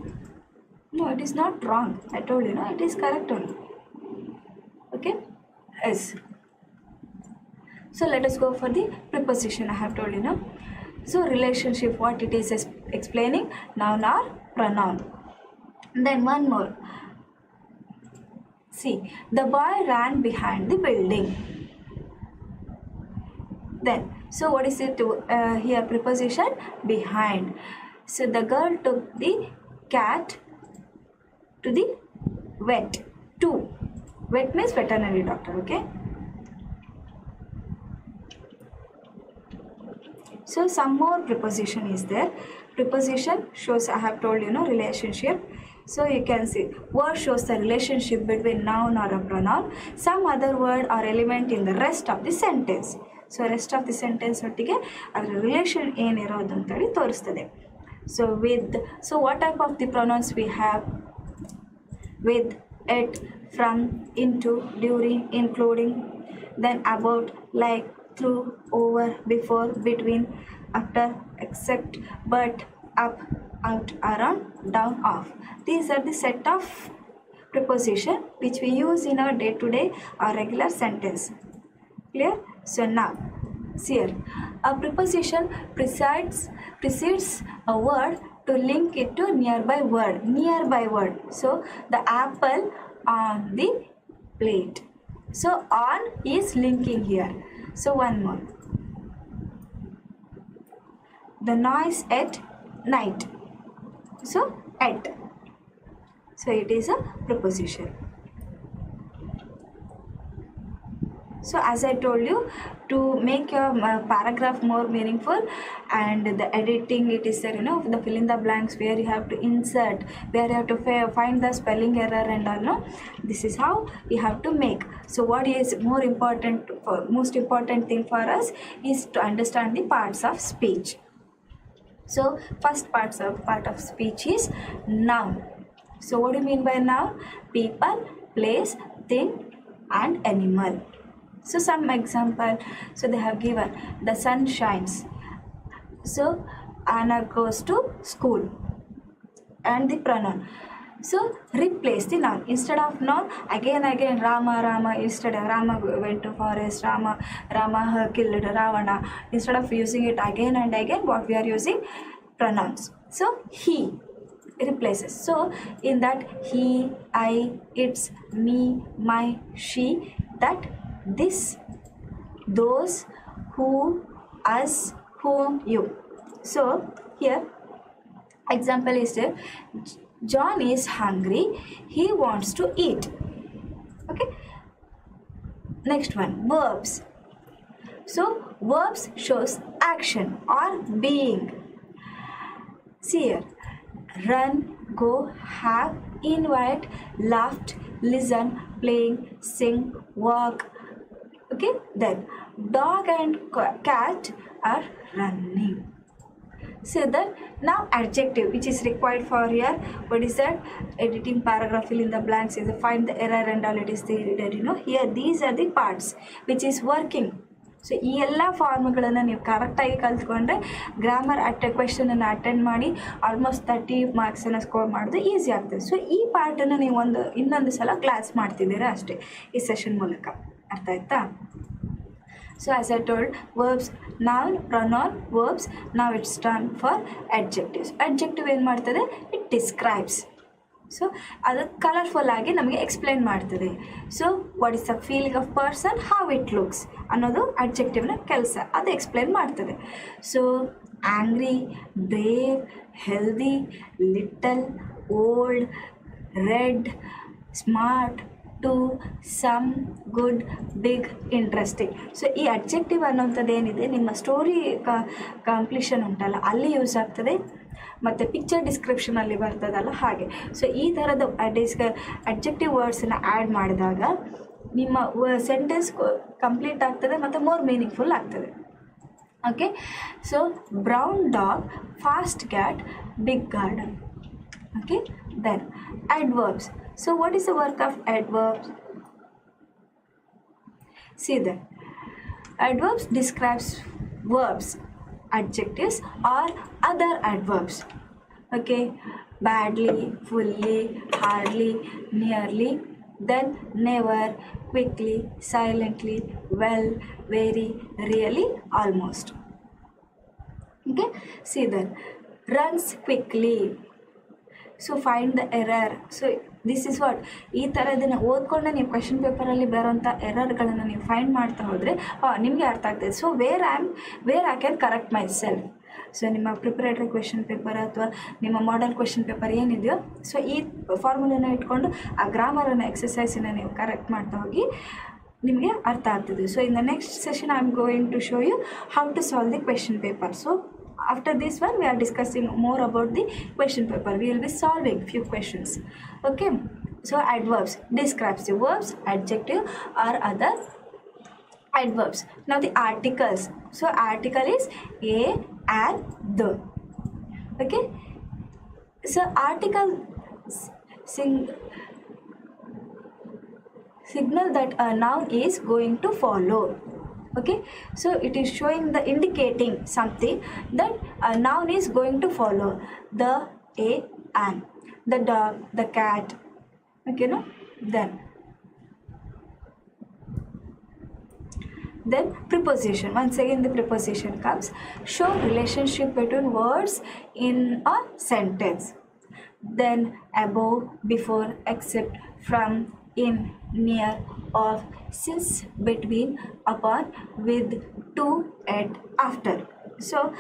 No, it is not wrong. I told you, no, it is correct only. Okay? Yes. So let us go for the preposition. I have told you, no. So relationship, what it is explaining, noun or pronoun. Then one more. See, the boy ran behind the building. Then, so what is it here? Preposition behind. So the girl took the cat to the vet. To. Vet means veterinary doctor, okay? So some more preposition is there. Preposition shows, I have told you, no, relationship. So you can see, word shows the relationship between noun or a pronoun. Some other word or element in the rest of the sentence. So rest of the sentence ಒಟ್ಟಿಗೆ ಅದರ relation ಏನಿರೋದು ಅಂತೇಳಿ ತೋರಿಸ್ತದೆ. So with, so what type of the pronouns we have? With, at, from, into, during, including, then about, like, through, over, before, between, after, except, but, up, out, around, down, off. These are the set of preposition which we use in our day-to-day or regular sentence. Clear? So now, see here, a preposition precedes a word to link it to nearby word. So the apple on the plate. So on is linking here. So one more. The noise at night. So at. So it is a preposition. So as I told you, to make your paragraph more meaningful and the editing, it is there, the fill in the blanks where you have to insert, where you have to find the spelling error and all, no? This is how you have to make. So what is most important thing for us is to understand the parts of speech. So first part of speech is noun. So what do you mean by noun? People, place, thing and animal. So some example, so they have given the sun shines. So Anna goes to school and the pronoun. So replace the noun. Instead of noun, again Rama, instead of Rama went to forest, Rama killed Ravana. Instead of using it again and again, what we are using? Pronouns. So he replaces. So in that, he, I, it's, me, my, she, that, this, those, who, us, whom, you. So here example is there, John is hungry, he wants to eat. Okay, next one, verbs. So verbs shows action or being. See here, run, go, have, invite, laughed, listen, playing, sing, walk. Okay, then dog and cat are running. So that now adjective which is required for here, what is that? Editing paragraph, fill in the blanks, is find the error and all, it is there, here these are the parts which is working. So ಈ ಎಲ್ಲ ಫಾರ್ಮ್ಗಳನ್ನು ನೀವು ಕರೆಕ್ಟಾಗಿ ಕಲ್ತ್ಕೊಂಡ್ರೆ grammar ಕ್ವೆಶ್ಚನನ್ನು attend ಮಾಡಿ almost 30 ಮಾರ್ಕ್ಸನ್ನು score ಮಾಡೋದು easy ಆಗ್ತದೆ. So ಈ ಪಾರ್ಟನ್ನು ನೀವು ಇನ್ನೊಂದು ಸಲ ಕ್ಲಾಸ್ ಮಾಡ್ತಿದ್ದೀರಾ ಅಷ್ಟೇ ಈ ಸೆಷನ್ ಮೂಲಕ. ಅರ್ಥ ಆಯ್ತಾ? So as I told, verbs, noun, pronoun, verbs, now it's time for adjectives. Adjective ಏನು ಮಾಡ್ತದೆ? It describes. ಸೊ ಅದು ಕಲರ್ಫುಲ್ ಆಗಿ ನಮಗೆ ಎಕ್ಸ್ಪ್ಲೇನ್ ಮಾಡ್ತದೆ. So what is the feeling of person, how it looks ಅನ್ನೋದು ಅಡ್ಜೆಕ್ಟಿವ್ನ ಕೆಲಸ, ಅದು ಎಕ್ಸ್ಪ್ಲೇನ್ ಮಾಡ್ತದೆ. So angry, brave, healthy, little, old, red, smart, two, some, good, big, interesting. So ಈ ಅಡ್ಜೆಕ್ಟಿವ್ ಅನ್ನೋಂಥದ್ದು ಏನಿದೆ ನಿಮ್ಮ ಸ್ಟೋರಿ ಕಂಪ್ಲೀಷನ್ ಉಂಟಲ್ಲ ಅಲ್ಲಿ ಯೂಸ್ ಆಗ್ತದೆ, ಮತ್ತು ಪಿಕ್ಚರ್ ಡಿಸ್ಕ್ರಿಪ್ಷನಲ್ಲಿ ಬರ್ತದಲ್ಲ ಹಾಗೆ. ಸೊ ಈ ಥರದ ಅಡ್ಜೆಕ್ಟಿವ್ ವರ್ಡ್ಸನ್ನು ಆ್ಯಡ್ ಮಾಡಿದಾಗ ನಿಮ್ಮ ಸೆಂಟೆನ್ಸ್ ಕಂಪ್ಲೀಟ್ ಆಗ್ತದೆ ಮತ್ತು ಮೋರ್ ಮೀನಿಂಗ್ಫುಲ್ ಆಗ್ತದೆ. Okay, so brown dog, fast cat, big garden. Okay, then adverbs. So what is the work of adverbs? See that adverbs describes verbs, adjectives or other adverbs. Okay, badly, fully, hardly, nearly, then, never, quickly, silently, well, very, really, almost. Okay, see that runs quickly. So find the error. So this is what, ಈ ಥರದನ್ನು ಓದ್ಕೊಂಡೆ ನೀವು question ಪೇಪರಲ್ಲಿ ಬರೋಂಥ ಎರರ್ಗಳನ್ನು ನೀವು find ಮಾಡ್ತಾ ಹೋದರೆ ನಿಮಗೆ ಅರ್ಥ ಆಗ್ತದೆ. So where I can correct my self. So ನಿಮ್ಮ ಪ್ರಿಪರೇಟರಿ ಕ್ವೆಶನ್ ಪೇಪರ್ ಅಥವಾ ನಿಮ್ಮ ಮಾಡೆಲ್ ಕ್ವೆಶನ್ ಪೇಪರ್ ಏನಿದೆಯೋ, ಸೊ ಈ ಫಾರ್ಮುಲನ್ನು ಇಟ್ಕೊಂಡು ಆ ಗ್ರಾಮರನ್ನು ಎಕ್ಸಸೈಸನ್ನು ನೀವು ಕರೆಕ್ಟ್ ಮಾಡ್ತಾ ಹೋಗಿ ನಿಮಗೆ ಅರ್ಥ ಆಗ್ತದೆ. So in the next session I am going to show you how to solve the question paper. So after this one we are discussing more about the question paper. We will be solving few questions. Okay, so adverbs describes the verbs, adjective or other adverbs. Now the articles. So article is a, and, the. Okay, so article signal that a noun is going to follow. Okay, so it is showing the indicating something that a noun is going to follow. The, a, an, the dog, the cat. Okay, no? Then preposition. Once again the preposition comes. Show relationship between words in a sentence. Then, above, before, except, from, in, near, of, since, between, upon, with, to, at, after. So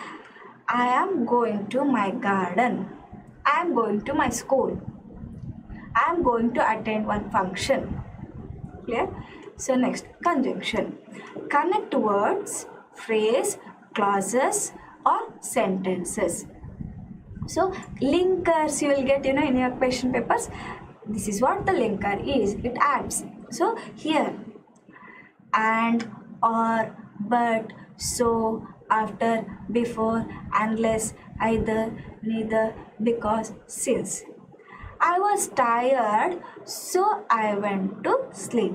I am going to my garden. I am going to my school. I am going to attend one function. Clear? So next, conjunction. Connect words, phrase, clauses or sentences. So linkers you will get in your question papers. This is what the linker is. It adds. So here, and, or, but, so, after, before, unless, either, neither, because, since. I was tired, so I went to sleep.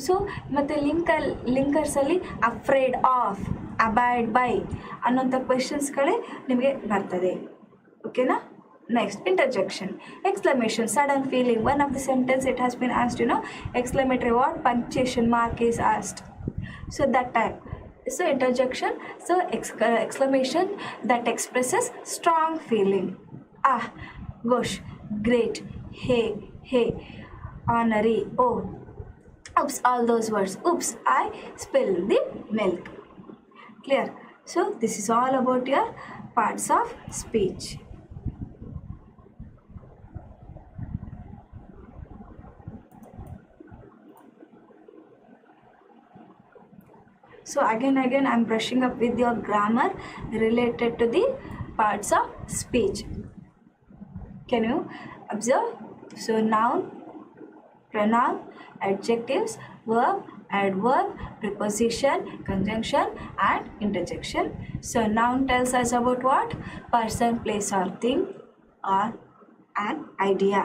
So ಮತ್ತು ಲಿಂಕರ್ಸಲ್ಲಿ afraid of, abide by ಅನ್ನೋಂಥ ಕ್ವೆಶನ್ಸ್ಗಳೇ ನಿಮಗೆ ಬರ್ತದೆ. ಓಕೆನಾ? Next, interjection. Exclamation, sudden feeling. One of the sentence it has been asked exclamatory word, punctuation mark is asked. So that type. So interjection, so exclamation that expresses strong feeling. Ah, gosh, great, hey, honorary, oh, oops, all those words. Oops, I spilled the milk. Clear? So this is all about your parts of speech. So again I'm brushing up with your grammar related to the parts of speech. Can you observe? So noun, pronoun, adjectives, verb, adverb, preposition, conjunction and interjection. So noun tells us about what? Person, place or thing or an idea.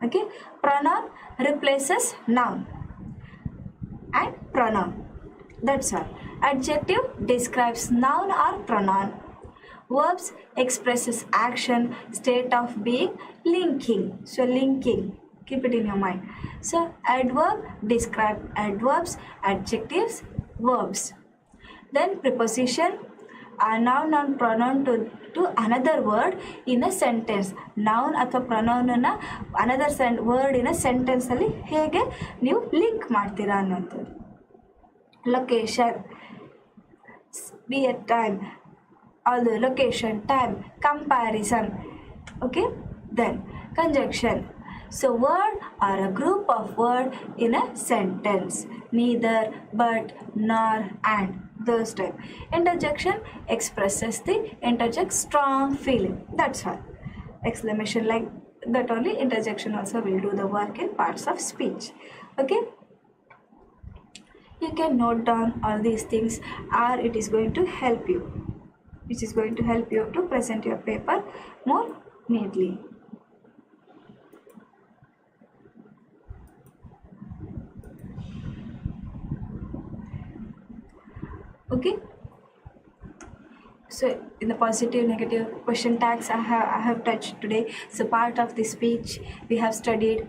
Okay. Pronoun replaces noun and pronoun. That's all. Adjective describes noun or pronoun. Verbs expresses action, state of being, linking. So linking, keep it in your mind. So adverb describe adverbs, adjectives, verbs. Then preposition, a noun and pronoun to another word in a sentence. Noun ಅಥವಾ pronoun ಅನ್ನ another word in a sentence ಅಲ್ಲಿ ಹೇಗೆ ನೀವು link ಮಾಡ್ತೀರಾ ಅನ್ನೋಂಥದ್ದು. Location, be at time, although location, time, comparison. Okay, then conjunction, so word or a group of word in a sentence, neither, but, nor, and, those type. Interjection expresses the interject strong feeling. That's all. Exclamation like that only. Interjection also will do the work in parts of speech. Okay, you can note down all these things or it is going to help you, which is going to help you to present your paper more neatly. Okay, so in the positive negative question tags I have touched today. So part of the speech we have studied.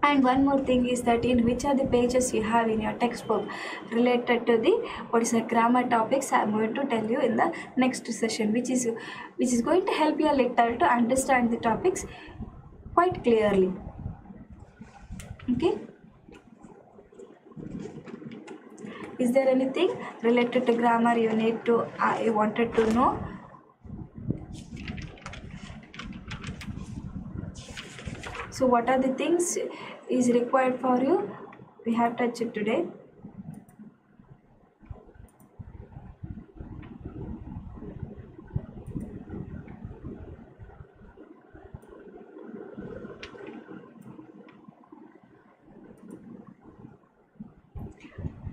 And one more thing is that in which are the pages you have in your textbook related to the what is the grammar topics, I am going to tell you in the next session, which is going to help you a little to understand the topics quite clearly. Okay, is there anything related to grammar you need to you wanted to know? So what are the things is required for you? We have touched it today.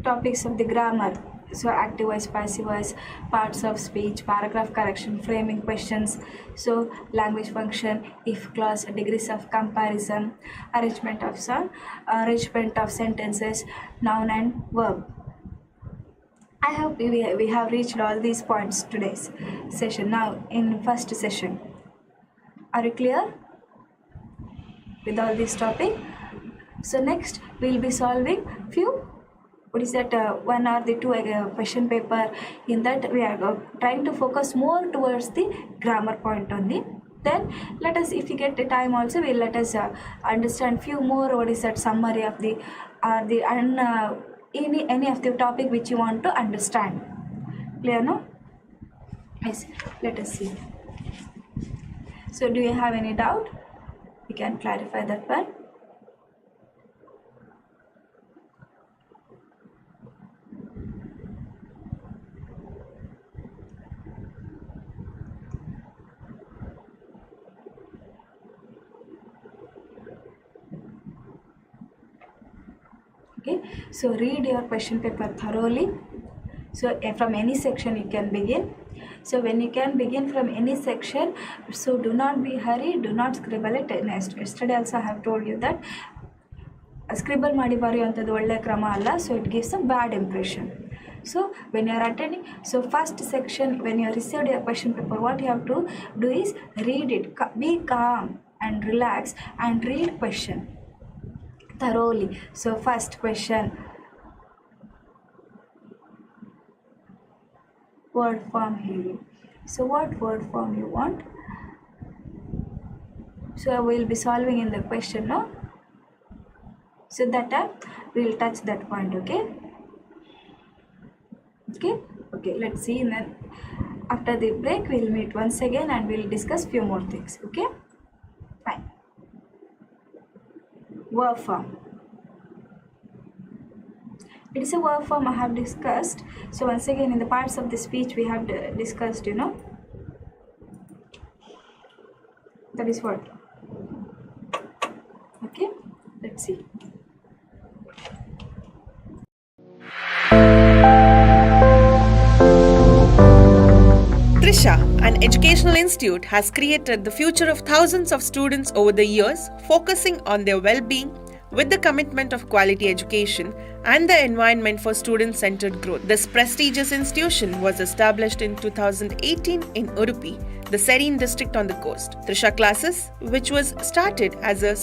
Topics of the grammar. So active voice, passive voice, parts of speech, paragraph correction, framing questions, so language function, if clause, degrees of comparison, arrangement of sentences, noun and verb. I hope we have reached all these points today's session. Now in first session, are you clear with all this topic? So next we'll be solving few, what is that, one or the two question paper. In that we are trying to focus more towards the grammar point only. Then let us, if you get the time also, will let us understand few more, what is that summary of the any of the topic which you want to understand. Clear, no? Yes, let us see. So do you have any doubt? We can clarify that one. Okay, so read your question paper thoroughly. So from any section you can begin. So when you can begin from any section, so do not be hurried, do not scribble it. Yesterday also I have told you that scribble ಮಾಡಿ ಬರೆಯುವಂಥದ್ದು ಒಳ್ಳೆ ಕ್ರಮ ಅಲ್ಲ, so it gives a bad impression. So when you are attending, so first section, when you received your question paper, what you have to do is read it, be calm and relax and read question thoroughly. So first question, word form heavy. So what word form you want? So I will be solving in the question, no? So that we will touch that point. Okay, okay, let's see. And then after the break we'll meet once again and we'll discuss few more things. Okay, fine. Verb form. It is a verb form I have discussed. So once again, in the parts of the speech we have discussed, you know, that is what. Okay, let's see. Trisha, an educational institute, has created the future of thousands of students over the years, focusing on their well-being with the commitment of quality education and the environment for student-centered growth. This prestigious institution was established in 2018 in Udupi, the serene district on the coast. Trisha classes, which was started as a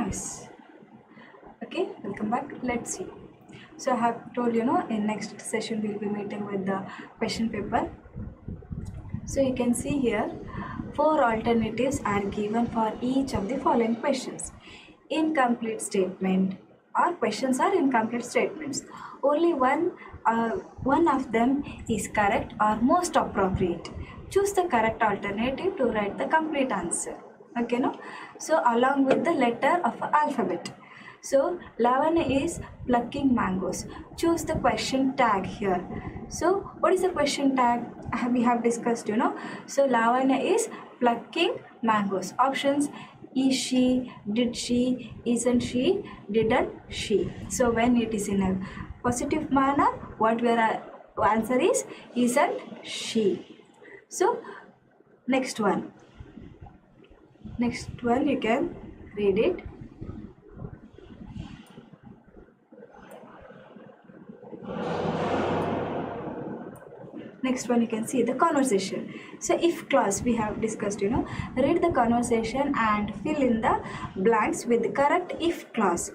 Yes. Okay, welcome back. Let's see. So I have told in next session we'll be meeting with the question paper. So you can see here, four alternatives are given for each of the following questions. Incomplete statement or questions are incomplete statements. Only one of them is correct or most appropriate. Choose the correct alternative to write the complete answer. Okay, no? So along with the letter of alphabet. So Lavanya is plucking mangoes. Choose the question tag here. So what is the question tag? We have discussed, So Lavanya is plucking mangoes. Options: is she, did she, isn't she, didn't she. So when it is in a positive manner, what our answer is isn't she. So next one. Next one you can read it. Next one you can see the conversation. So if clause we have discussed, read the conversation and fill in the blanks with the correct if clause.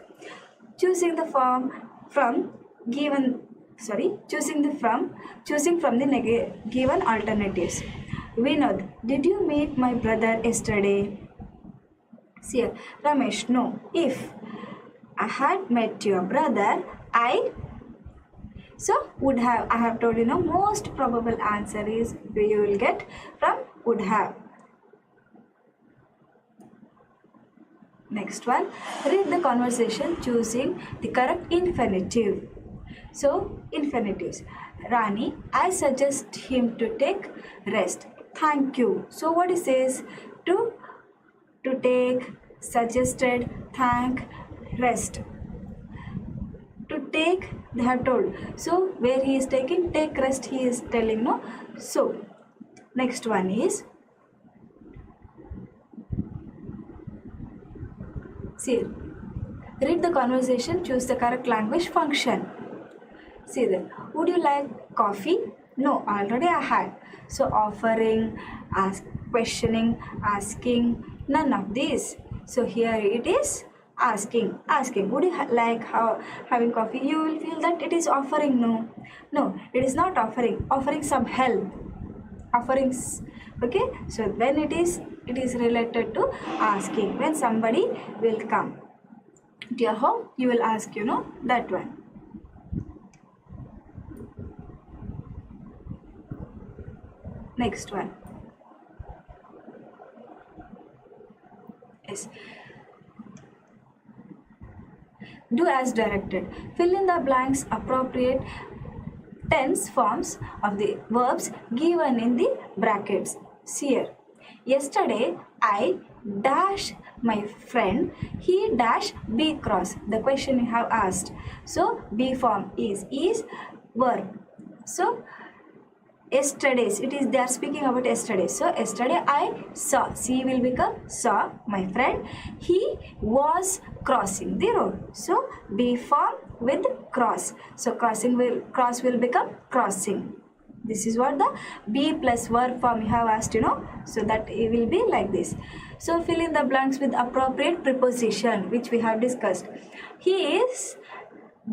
Choosing the form from given, choosing from the given alternatives. Vinod, did you meet my brother yesterday? See here, Ramesh, no. If I had met your brother, would have, I have told most probable answer is you will get from would have. Next one, read the conversation choosing the correct infinitive. So infinitives. Rani, I suggest him to take rest. Thank you. So what it says? To take, suggested, thank, rest. To take, they have told. So where he is taking, take rest, he is telling, no. So next one is, see, read the conversation, choose the correct language function. See there, would you like coffee? No, already I had. So offering, questioning, asking, none of these. So here it is asking. Would you like having coffee? You will feel that it is offering. No, it is not offering some help. Offerings. Okay, so when it is related to asking. When somebody will come to your home, you will ask, that one. Next one. Yes. Do as directed. Fill in the blanks appropriate tense forms of the verbs given in the brackets. See here. Yesterday I dash my friend, he dash B cross. The question you have asked. So B form is verb. So yesterday's, they are speaking about yesterday. So yesterday I saw, C will become saw my friend, he was crossing the road. So B form with cross. So cross will become crossing. This is what the be plus verb form you have asked, So that it will be like this. So fill in the blanks with appropriate preposition, which we have discussed. He is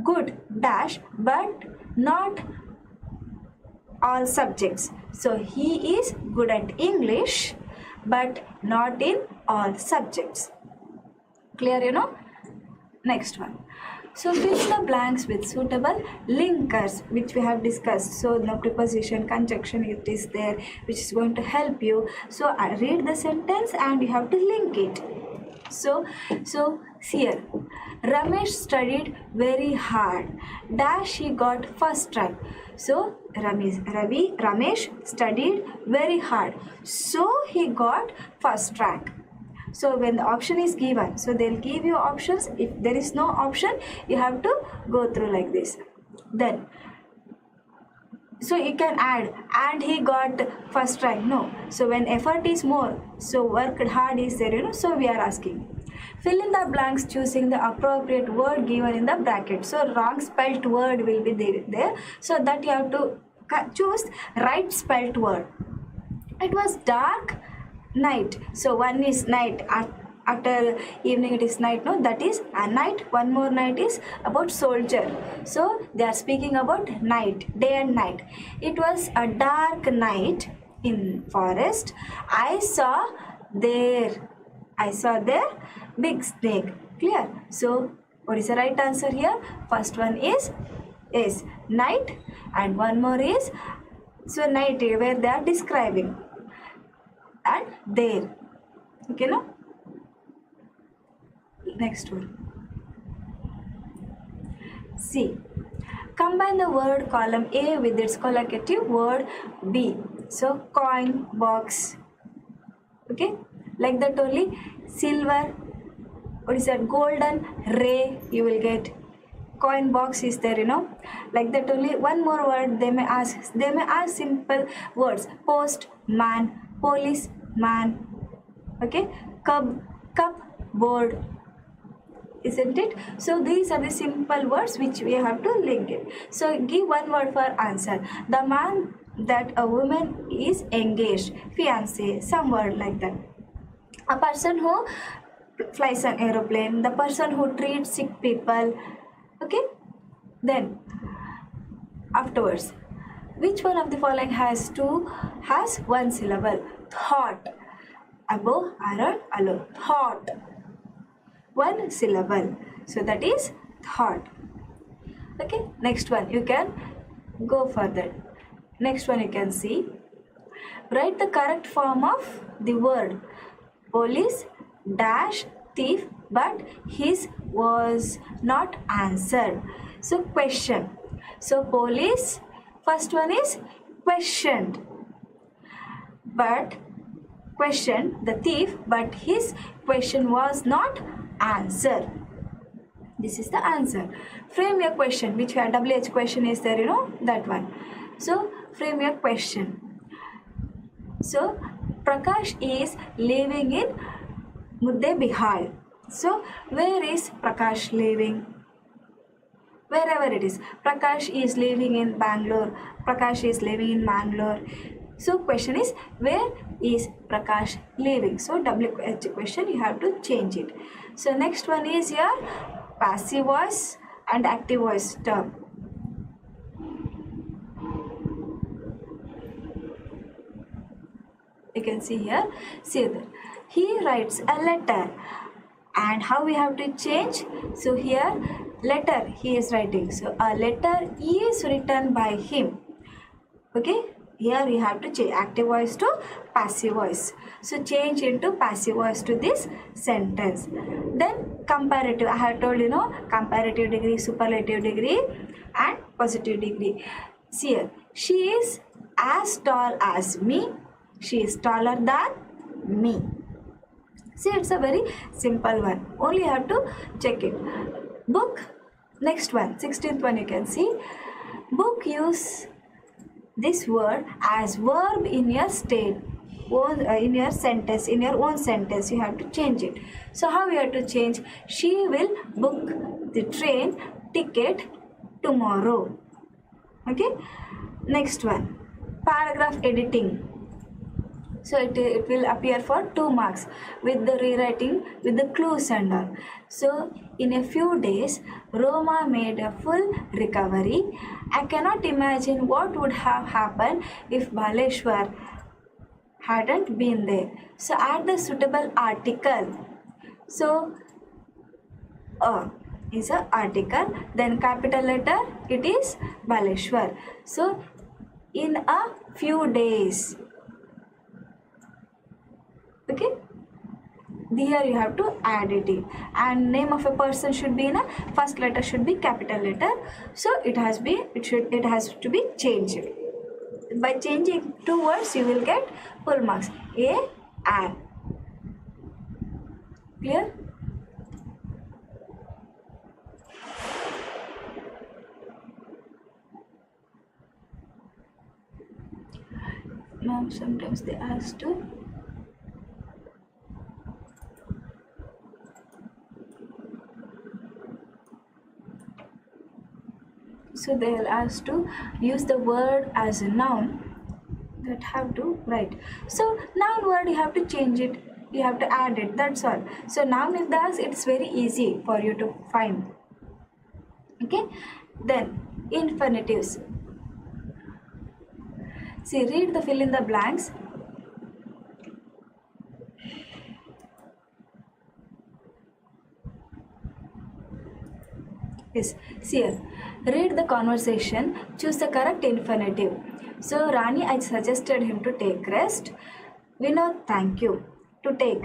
good dash but not all subjects. So he is good at English but not in all subjects. Clear, Next one. So fill the blanks with suitable linkers, which we have discussed. So no preposition, conjunction, it is there, which is going to help you. So I read the sentence and you have to link it. So here, Ramesh studied very hard. Dash he got first rank. So Ramesh studied very hard. So he got first rank. So when the option is given, so they'll give you options. If there is no option, you have to go through like this. Then, so you can add, and he got first rank. No. So when effort is more, so worked hard is there, so we are asking. Fill in the blanks choosing the appropriate word given in the bracket. So wrong spelt word will be there. So that you have to choose right spelt word. It was dark night. So one is night. after evening it is night, no, that is a night. One more night is about soldier. So they are speaking about night, day and night. It was a dark night in forest. I saw there big snake. Clear? So what is the right answer here? First one is night, and one more is, so night where they are describing, and there. Okay, no? Next one. C. Combine the word column A with its collocative word B. So coin, box. Okay, like that only. Silver, what is that? Golden ray, you will get. Coin box is there, like that only. One more word they may ask. They may ask simple words. Post man, police man. Okay, cup, board, isn't it? So these are the simple words which we have to link it. So give one word for answer. The man that a woman is engaged, fiance, some word like that. A person who flies an aeroplane, the person who treats sick people. Okay, then afterwards, which one of the following has one syllable? Thought. Above, around, alone. Thought. One syllable. So that is thought. Okay, next one. You can go further. Next one you can see. Write the correct form of the word. Police dash thief, but his was not answered. So question. So police, first one is questioned. But questioned the thief, but his question was not answered. This is the answer. Frame your question, which WH question is there, that one. So frame your question. So Prakash is living in Mudde Bihar. So where is Prakash living? Wherever it is. Prakash is living in Bangalore. Prakash is living in Mangalore. So question is, where is Prakash living? So WH question, you have to change it. So next one is your passive voice and active voice term. You can see here. See that he writes a letter. And how we have to change? So here, letter he is writing. So a letter is written by him. Okay, here you have to change active voice to passive voice. So change into passive voice to this sentence. Then comparative, I have told comparative degree, superlative degree and positive degree. See here, she is as tall as me. She is taller than me. See, it's a very simple one. Only you have to check it. Book, next one, 16th one you can see. Book, use this word as verb in your in your sentence, in your own sentence. You have to change it. So how you have to change? She will book the train ticket tomorrow. Okay. Next one, paragraph editing. So it will appear for 2 marks with the rewriting, with the clues and all. So in a few days, Roma made a full recovery. I cannot imagine what would have happened if Baleshwar hadn't been there. So add the suitable article. So is a article, then capital letter, it is Baleshwar. So in a few days. Okay, here you have to add it in, and name of a person should be in a first letter, should be capital letter. So it has to be changed. By changing 2 words, you will get full marks. A and. Clear? Now sometimes they ask to. So they will ask to use the word as a noun, that have to write. So noun word you have to change it. You have to add it, that's all. So noun with thus it's very easy for you to find. Okay, then infinitives. See, read the fill in the blanks. Yes, see here. Read the conversation, choose the correct infinitive. So Rani, I suggested him to take rest. Vinod, thank you. To take.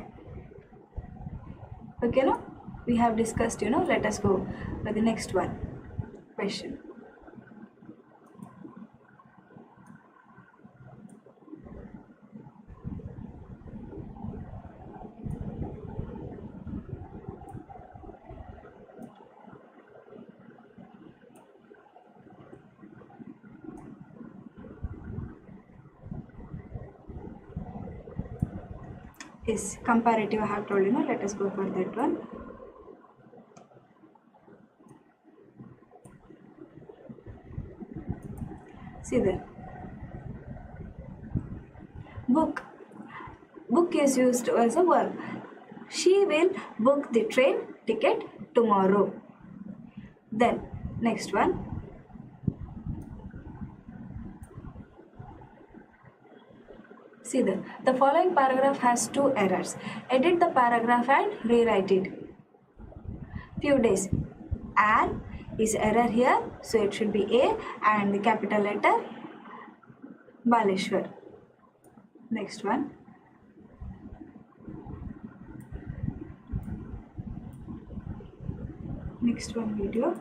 Okay, no? We have discussed, let us go for the next one. Question. Yes, comparative I have told let us go for that one. See there. Book. Book is used as a verb. She will book the train ticket tomorrow. Then, next one. See there. The following paragraph has two errors. Edit the paragraph and rewrite it. Few days. An is error here, so it should be A and the capital letter Baleshwar. Next one. Next one video.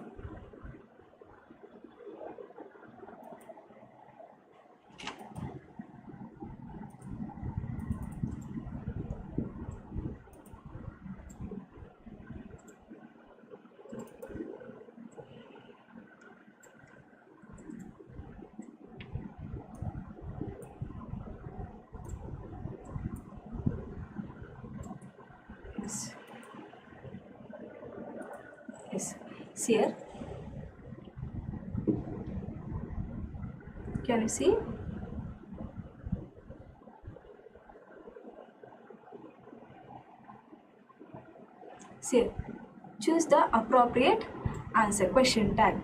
Yes. Yes. See here. Can you see? See here. Choose the appropriate answer. Question tag.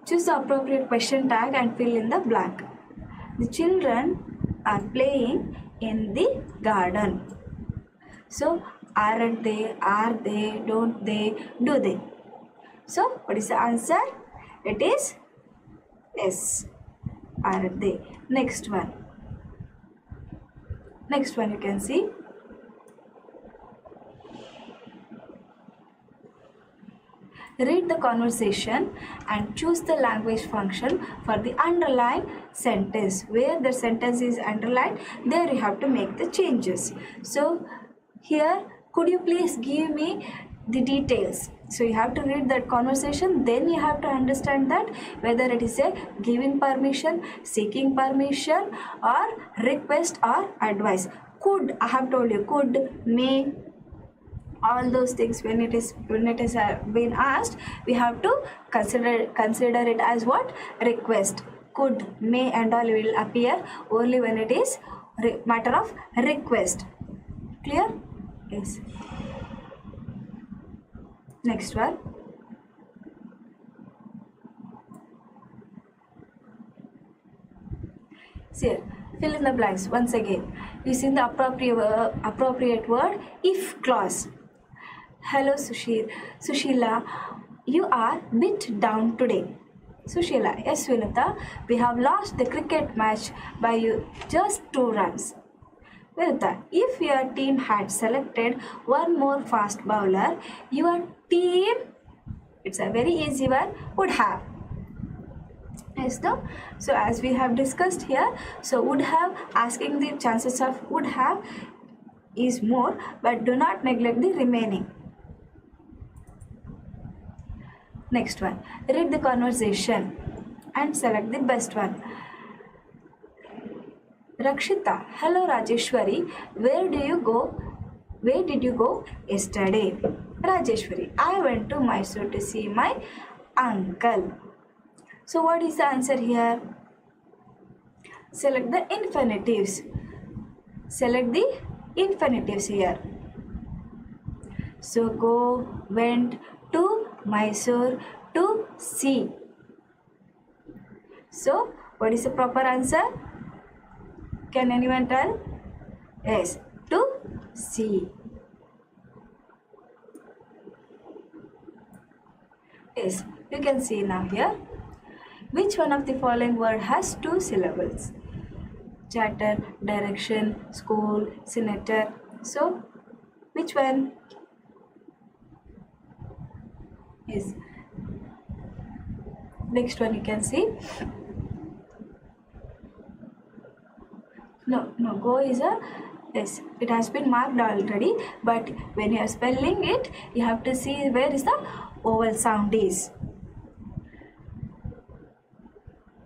Choose the appropriate question tag and fill in the blank. The children are playing in the garden. So, aren't they, are they, don't they, do they? So, what is the answer? It is yes. Aren't they? Next one. Next one you can see. Read the conversation and choose the language function for the underlined sentence. Where the sentence is underlined, there you have to make the changes. So here, could you please give me the details? So you have to read that conversation, then you have to understand that whether it is a giving permission, seeking permission, or request or advice. Could, I have told you, could, may, all those things when it is been asked, we have to consider it as what? Request. Could, may and all will appear only when it is matter of request. Clear? Yes. Next one. See here, fill in the blanks once again using the appropriate word if clause. Hello Sushila, you are bit down today. Sushila, yes Vinita, we have lost the cricket match by just 2 runs. Vinita, if your team had selected one more fast bowler, your team, it's a very easy one, would have. Yes, no? So as we have discussed here, so would have, asking the chances of would have is more, but do not neglect the remaining. Next one, read the conversation and select the best one. Rakshita, hello Rajeshwari, where did you go yesterday? Rajeshwari, I went to Mysore to see my uncle. So what is the answer here? Select the infinitives. Select the infinitives here. So go, went to Mysore to see. So what is the proper answer? Can anyone tell? Yes, to see. Yes, you can see now here. Which one of the following word has two syllables? Chatter, direction, school, senator. So, which one? Yes. Next one you can see. No, go is a, yes, it has been marked already, but when you are spelling it, you have to see where is the vowel sound is.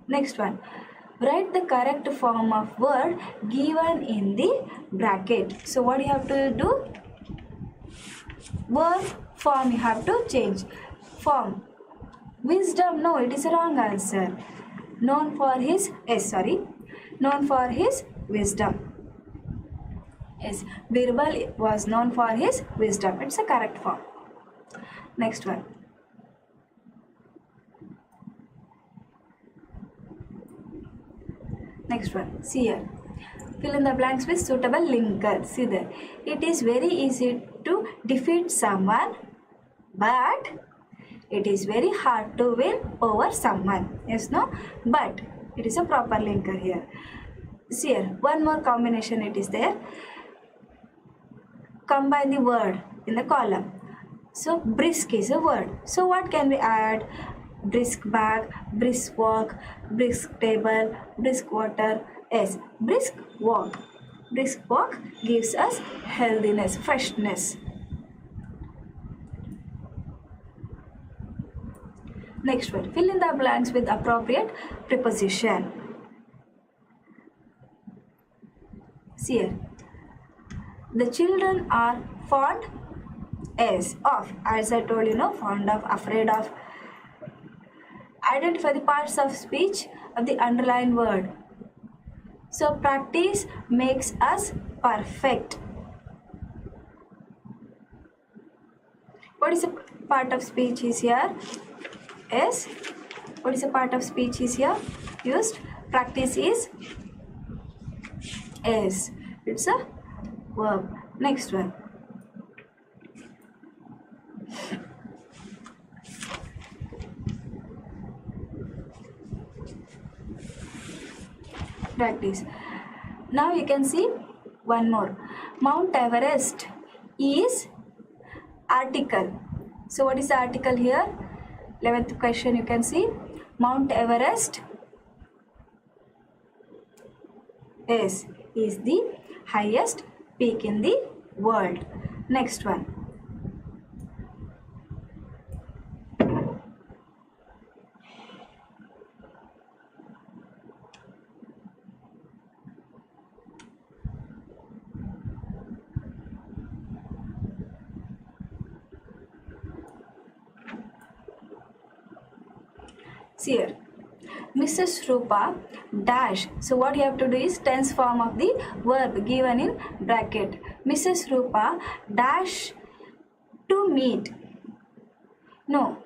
Next one. Write the correct form of word given in the bracket. So what you have to do? Word form you have to change. Form. Wisdom, no, it is a wrong answer. Known for his, known for his wisdom. Yes, Birbal was known for his wisdom. It's a correct form. Next one. Next one. See here. Fill in the blanks with suitable linker. See there. It is very easy to defeat someone, but it is very hard to win over someone. Yes, no? But it is a proper linker here. See here. One more combination it is there. Combine the word in the column. So brisk is a word. So what can we add? Brisk bag, brisk walk, brisk table, brisk water. Yes, brisk walk. Brisk walk gives us healthiness, freshness. Next one, fill in the blanks with appropriate preposition. See here. The children are fond of, as I told you, fond of, afraid of. Identify the parts of speech of the underlined word. So practice makes us perfect. What is a part of speech is here? Yes. What is a part of speech is here? Used. Practice is yes. It's a verb. Next one. Practice. Now you can see one more. Mount Everest is article. So what is the article here? 11th question you can see. Mount Everest is the highest peak in the world. Next one. See here. Mrs. Rupa dash. So what you have to do is tense form of the verb given in bracket. Mrs. Rupa dash to meet. No.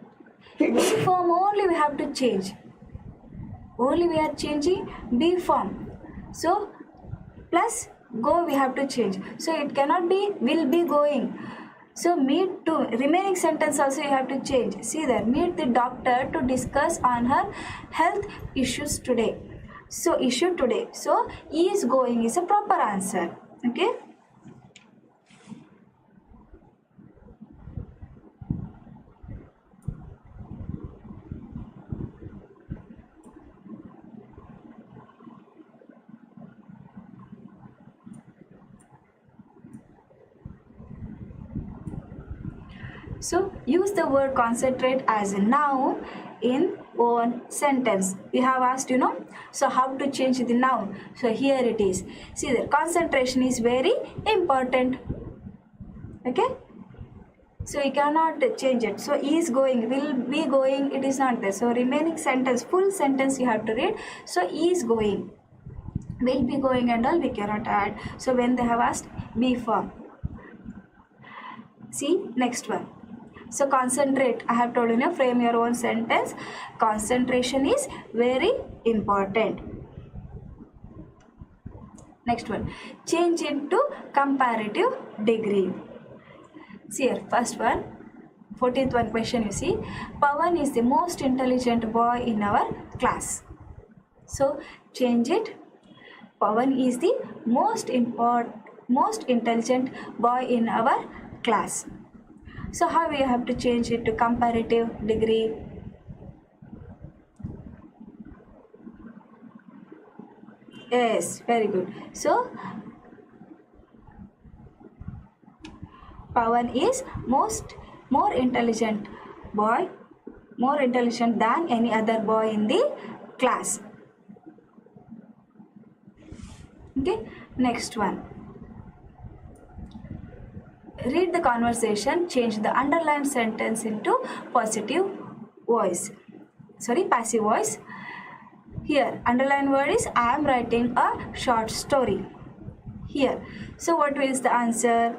B form only we have to change. Only we are changing B form. So plus go we have to change. So it cannot be will be going. So meet to remaining sentence also you have to change. See there, meet the doctor to discuss on her health issues today. So issue today. So is going is a proper answer. Okay. So use the word concentrate as a noun in one sentence. We have asked, so how to change the noun. So here it is. See there, concentration is very important. Okay. So you cannot change it. So is going, will be going, it is not there. So remaining sentence, full sentence you have to read. So is going. will be going and all we cannot add. So when they have asked be form. See next one. So concentrate. I have told you, frame your own sentence. Concentration is very important. Next one. Change into comparative degree. See here, first one. 14th one question you see. Pawan is the most intelligent boy in our class. So change it. Pawan is the most intelligent boy in our class. So how we have to change it to comparative degree? Yes, very good. So Pawan is more intelligent boy, more intelligent than any other boy in the class. Okay, next one. Read the conversation, change the underlined sentence into passive voice. Here, underlined word is I am writing a short story. Here, so what is the answer?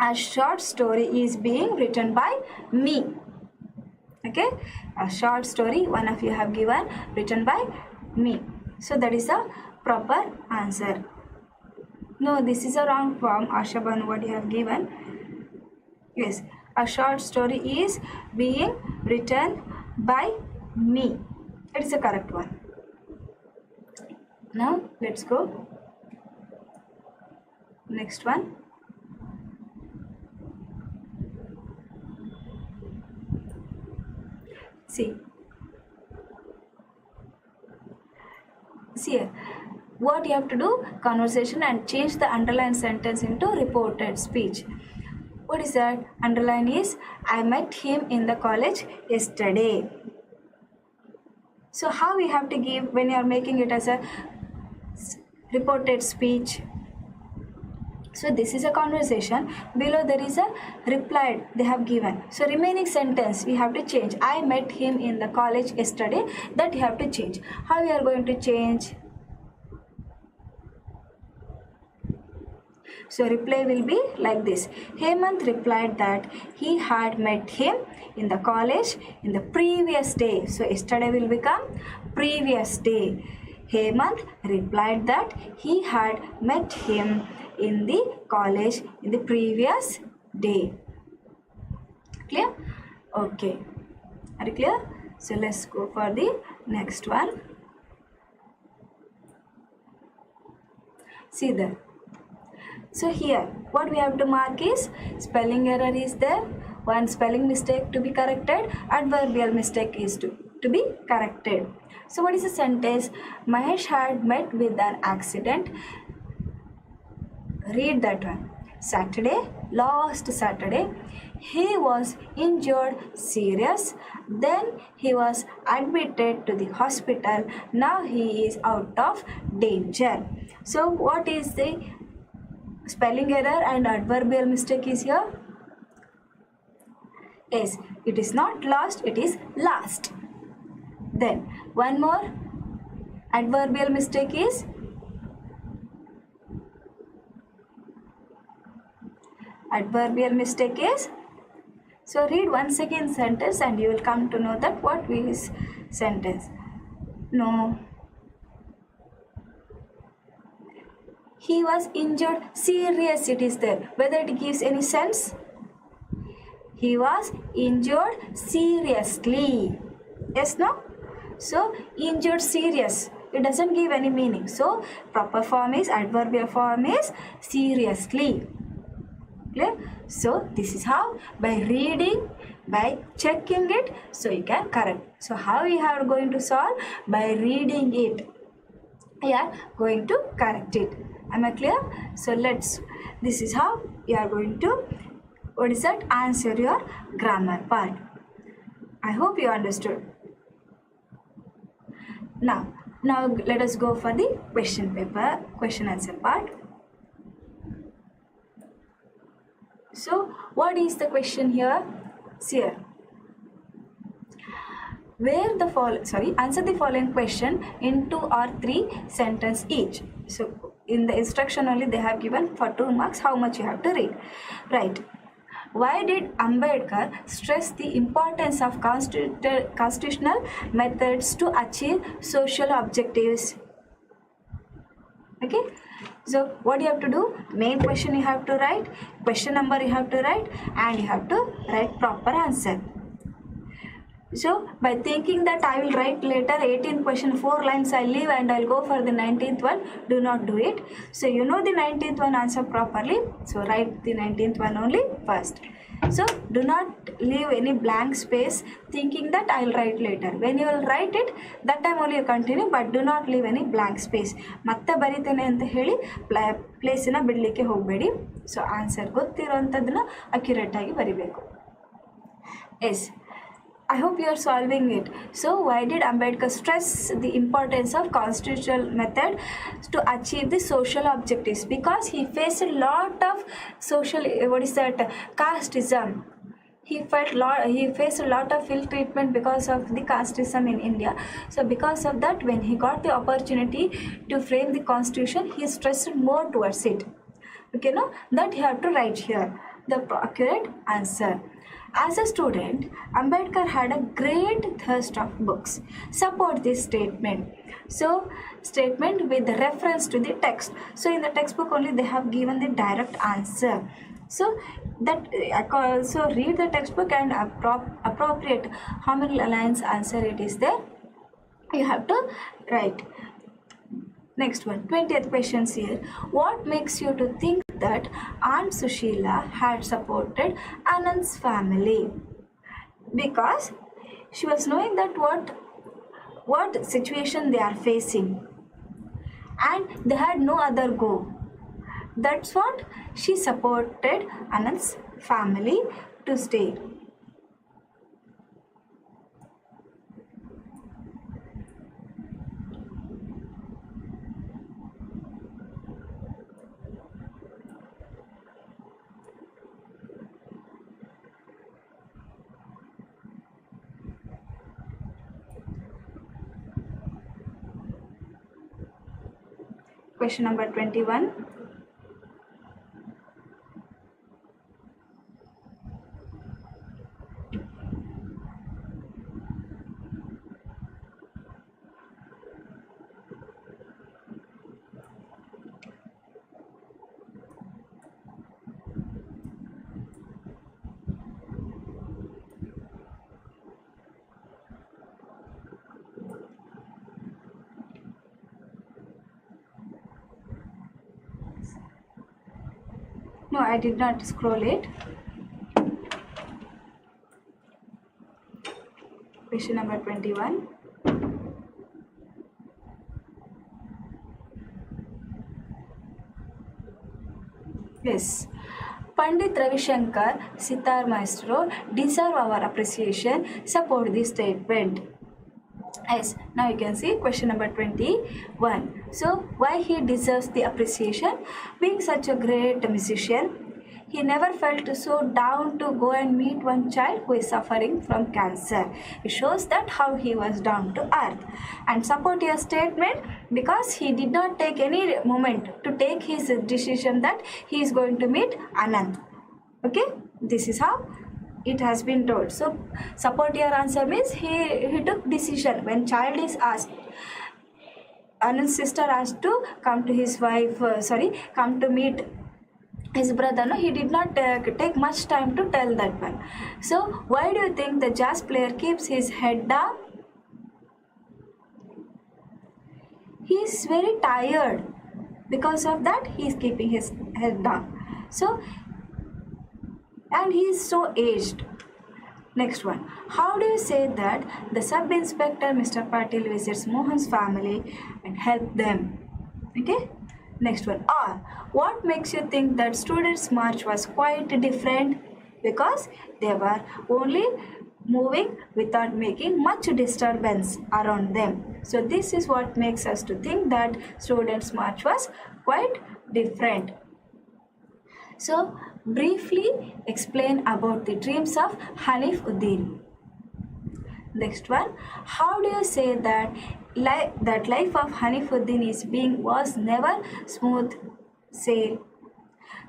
A short story is being written by me. Okay, a short story, one of you have given, written by me. So that is a proper answer. No, this is a wrong form, Ashaban, what you have given. Yes, a short story is being written by me. It is the correct one. Now, let's go. Next one. See here. What you have to do? Conversation and change the underlined sentence into reported speech. What is that? Underline is I met him in the college yesterday. So how we have to give when you are making it as a reported speech? So this is a conversation. Below there is a replied they have given. So remaining sentence we have to change. I met him in the college yesterday. That you have to change. How we are going to change? So reply will be like this. Hemant replied that he had met him in the college in the previous day. So yesterday will become previous day. Hemant replied that he had met him in the college in the previous day. Clear? Okay. Are you clear? So let's go for the next one. See there. So here what we have to mark is spelling error is there, one spelling mistake to be corrected, adverbial mistake is to be corrected. So what is the sentence? Mahesh had met with an accident. Read that one. Last Saturday, he was injured serious. Then he was admitted to the hospital. Now he is out of danger. So what is the spelling error and adverbial mistake is here? Yes, it is not last, it is last. Then one more adverbial mistake is so read one second sentence and you will come to know that what is sentence. No, he was injured serious, it is there. Whether it gives any sense? He was injured seriously. Yes, no? So injured serious, it doesn't give any meaning. So proper form is, adverbial form is seriously. Clear? So this is how, by reading, by checking it, so you can correct. So how we are going to solve? By reading it, we are going to correct it. Am I clear? So this is how you are going to, what is that? Answer your grammar part. I hope you understood. Now let us go for the question answer part. So what is the question here? See here. Answer the following question in 2 or 3 sentences each. So in the instruction only they have given for 2 marks how much you have to read. Right. Why did Ambedkar stress the importance of constitutional methods to achieve social objectives? Okay, so what you have to do, main question you have to write, question number you have to write, and you have to write proper answer. So by thinking that I will write later 18th question 4 lines I'll leave and I'll go for the 19th one, do not do it. So you know the 19th one answer properly, so write the 19th one only first. So do not leave any blank space thinking that I'll write later. When you will write it, that time only you continue, but do not leave any blank space. ಮತ್ತೆ ಬರಿತೇನೆ ಅಂತ ಹೇಳಿ ಪ್ಲೇಸಿನ ಬಿಡಲಿಕ್ಕೆ ಹೋಗಬೇಡಿ. So answer ಗೊತ್ತಿರೋಂಥದ್ದನ್ನ accurate ಆಗಿ ಬರಿಬೇಕು. Yes, I hope you are solving it. So why did Ambedkar stress the importance of constitutional method to achieve the social objectives? Because he faced a lot of social, casteism. He faced a lot of ill treatment because of the casteism in India. So because of that, when he got the opportunity to frame the constitution, he stressed more towards it. Okay, no, that you have to write here the accurate answer. As a student, Ambedkar had a great thirst of books. Support this statement. So, statement with reference to the text. So, in the textbook only they have given the direct answer. So, that also read the textbook and appropriate how many lines answer it is there. You have to write. Next one, 20th questions here. What makes you to think that Aunt Sushila had supported Anand's family? Because she was knowing that what situation they are facing and they had no other go. That's what she supported Anand's family to stay. Question number 21. No, I did not scroll it. Question number 21. Yes. Pandit Ravi Shankar, Sitar Maestro, deserve our appreciation. Support this statement. Yes, now you can see question number 21. So, why he deserves the appreciation? Being such a great musician, he never felt so down to go and meet one child who is suffering from cancer. It shows that how he was down to earth. And support your statement because he did not take any moment to take his decision that he is going to meet Anand. Okay, this is how it has been told. So support your answer means he took decision when child is asked. Anand's sister asked to come to his wife, come to meet his brother. No, he did not take much time to tell that one. So why do you think the jazz player keeps his head down? He is very tired. Because of that, he is keeping his head down. So, and he is so aged. Next one. How do you say that the sub-inspector Mr. Patil visits Mohan's family and help them? Okay. Next one. Or what makes you think that students' march was quite different? Because they were only moving without making much disturbance around them. So this is what makes us to think that students' march was quite different. So briefly explain about the dreams of Hanif Uddin. Next one, how do you say that life of Hanifuddin is being was never smooth sail?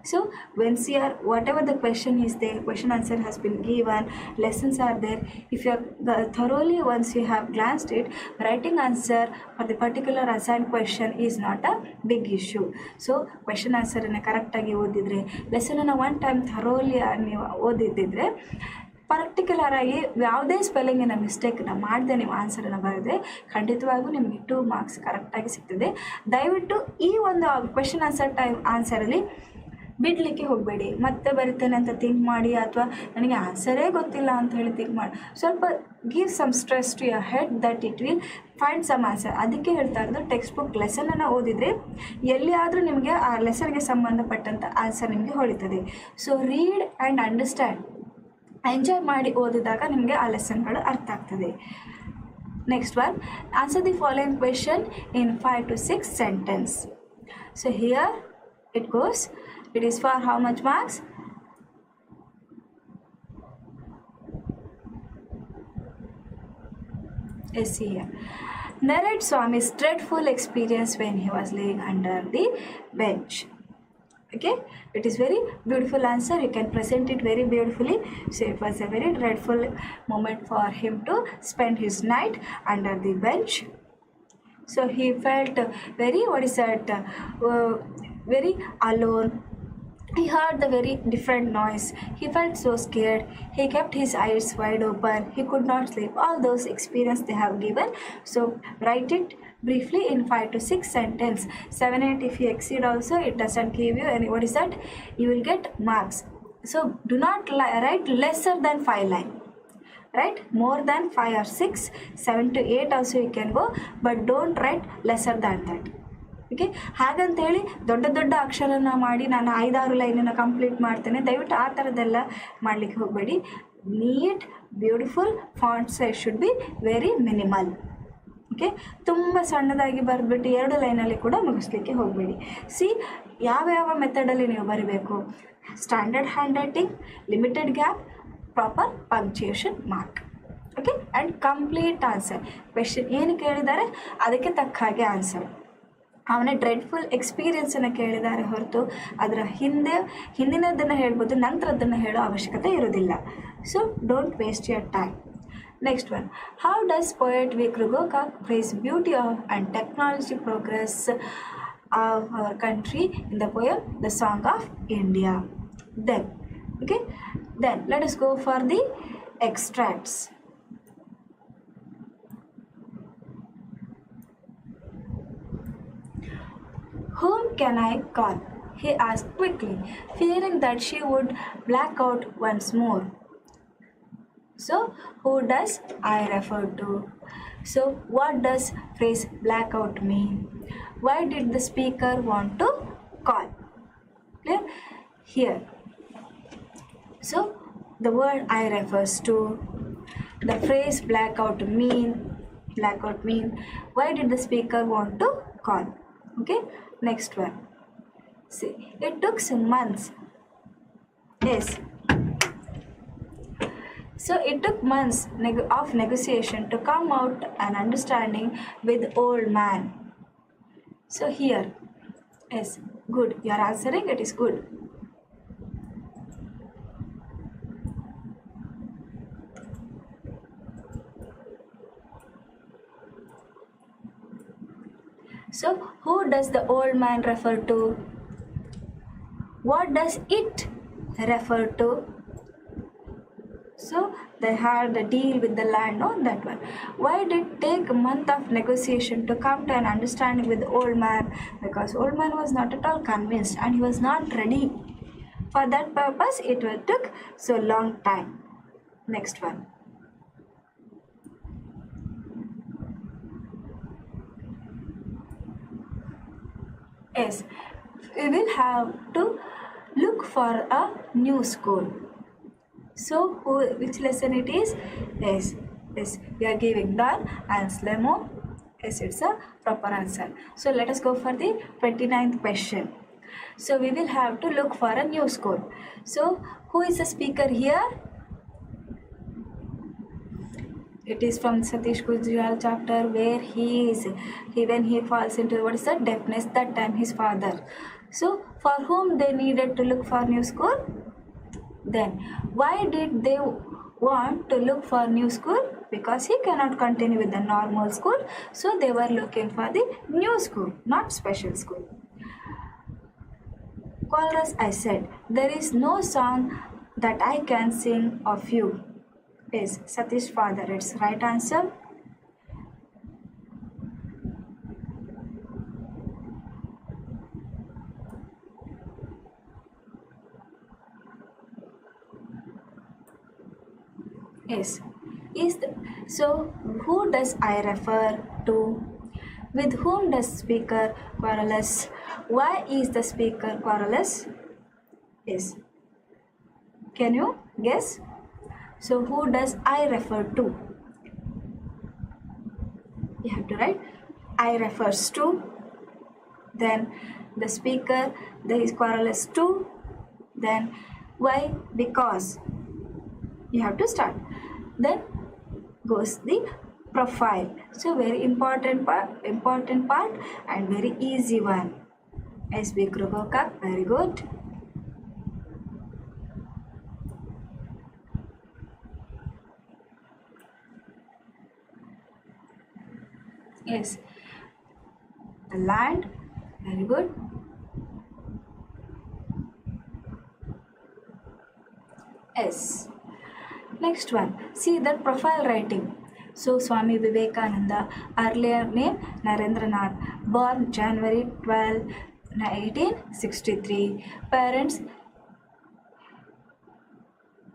So once you are, whatever the question is there, question answer has been given, lessons are there. If you are thoroughly, once you have glanced it, writing answer for the particular assigned question is not a big issue. So question answer ಅನ್ನು ಕರೆಕ್ಟಾಗಿ ಓದಿದ್ರೆ, ಲೆಸನನ್ನು one time thoroughly ನೀವು ಓದಿದ್ದಿದ್ರೆ, particular ಆಗಿ ಯಾವುದೇ ಸ್ಪೆಲ್ಲಿಂಗಿನ ಮಿಸ್ಟೇಕ್ನ ಮಾಡದೆ ನೀವು ಆನ್ಸರನ್ನು ಬರೆದ್ರೆ ಖಂಡಿತವಾಗೂ ನಿಮಗೆ 2 ಮಾರ್ಕ್ಸ್ ಕರೆಕ್ಟಾಗಿ ಸಿಗ್ತದೆ. ದಯವಿಟ್ಟು ಈ ಒಂದು ಕ್ವೆಶನ್ ಆನ್ಸರ್ ಆನ್ಸರಲ್ಲಿ ಬಿಡಲಿಕ್ಕೆ ಹೋಗಬೇಡಿ. ಮತ್ತೆ ಬರಿತೇನೆ ಅಂತ ಥಿಂಕ್ ಮಾಡಿ, ಅಥವಾ ನನಗೆ ಆನ್ಸರೇ ಗೊತ್ತಿಲ್ಲ ಅಂತ ಹೇಳಿ ಥಿಂಕ್ ಮಾಡಿ. ಸ್ವಲ್ಪ give some stress to your head that it will find some answer. ಅದಕ್ಕೆ ಹೇಳ್ತಾ ಇರೋದು, ಟೆಕ್ಸ್ಟ್ ಬುಕ್ ಲೆಸನನ್ನು ಓದಿದರೆ ಎಲ್ಲಿಯಾದರೂ ನಿಮಗೆ ಆ ಲೆಸನ್ಗೆ ಸಂಬಂಧಪಟ್ಟಂಥ ಆನ್ಸರ್ ನಿಮಗೆ ಹೊಳಿತದೆ. So read and understand, enjoy ಮಾಡಿ ಓದಿದಾಗ ನಿಮಗೆ ಆ ಲೆಸನ್ಗಳು ಅರ್ಥ ಆಗ್ತದೆ. Next one, answer the following question in 5 to 6 sentence. So here it goes. It is for how much marks? Yes, here. Narrate Swami's dreadful experience when he was laying under the bench. Okay, it is very beautiful answer. You can present it very beautifully. So it was a very dreadful moment for him to spend his night under the bench. So he felt very, very alone. He heard the very different noise. He felt so scared. He kept his eyes wide open. He could not sleep. All those experience they have given. So write it briefly in 5 to 6 sentence. 7, 8 if you exceed also, it doesn't give you any, what is that? You will get marks. So do not write lesser than 5 line. Right? More than 5 or 6, 7 to 8 also you can go, but don't write lesser than that. Okay, ಹಾಗಂತೇಳಿ ದೊಡ್ಡ ದೊಡ್ಡ ಅಕ್ಷರನ ಮಾಡಿ ನಾನು 5-6 ಲೈನನ್ನು complete ಮಾಡ್ತೇನೆ, ದಯವಿಟ್ಟು ಆ ಥರದ್ದೆಲ್ಲ ಮಾಡಲಿಕ್ಕೆ ಹೋಗಬೇಡಿ. Neat beautiful font size should be very minimal. Okay, ತುಂಬ ಸಣ್ಣದಾಗಿ ಬರೆದ್ಬಿಟ್ಟು 2 ಲೈನಲ್ಲಿ ಕೂಡ ಮುಗಿಸ್ಲಿಕ್ಕೆ ಹೋಗಬೇಡಿ. ಸಿ, ಯಾವ ಮೆಥಡಲ್ಲಿ ನೀವು ಬರೀಬೇಕು: standard hand writing, limited gap, proper punctuation mark. Okay, and complete answer. Question ಏನು ಕೇಳಿದ್ದಾರೆ ಅದಕ್ಕೆ ತಕ್ಕ ಹಾಗೆ ಆನ್ಸರ್. ಅವನ ಡ್ರೆಡ್ಫುಲ್ ಎಕ್ಸ್ಪೀರಿಯನ್ಸನ್ನು ಕೇಳಿದ್ದಾರೆ ಹೊರತು ಅದರ ಹಿಂದಿನದನ್ನು ಹೇಳ್ಬೋದು, ನಂತರದನ್ನು ಹೇಳೋ ಅವಶ್ಯಕತೆ ಇರೋದಿಲ್ಲ. So don't waste your time. Next one, how does poet V ಕೃಗೋಕಾಕ್ praise beauty of and technology progress of our country in the poem the song of India? Then let us go for the extracts. Whom can I call? He asked quickly, fearing that she would black out once more. So, who does I refer to? So, what does phrase blackout mean? Why did the speaker want to call? Clear? Here. So, the word I refers to, the phrase blackout mean, why did the speaker want to call? Okay, next one. See, it took some months. Yes. So it took months of negotiation to come out an understanding with old man. So here, yes, good. You are answering, it is good. So, who does the old man refer to? What does it refer to? So, they had the deal with the land, no? That one. Why did it take a month of negotiation to come to an understanding with the old man? Because old man was not at all convinced and he was not ready. For that purpose, it took so long time. Next one. Yes, we will have to look for a new school. So, which lesson it is? Yes, we are giving done and Slemo. Yes, it's a proper answer. So, let us go for the 29th question. So, we will have to look for a new school. So, who is the speaker here? It is from Satish Gujral chapter where he when he falls into what is the deafness, that time his father. So for whom they needed to look for new school? Then why did they want to look for new school? Because he cannot continue with the normal school, so they were looking for the new school, not special school. Chorus, I said, there is no song that I can sing of you. Is Satish father. It's right answer. Yes. So who does I refer to? With whom does speaker querulous? Why is the speaker querulous? Yes. Can you guess? So who does I refer to? You have to write I refers to, then the speaker, there is querulous to, then why? Because. You have to start. Then goes the profile. So very important part and very easy one. SB Krugokak, very good. Yes. The land, very good. S. Next one, see that profile writing. So Swami Vivekananda, earlier name Narendranath, born January 12, 1863. Parents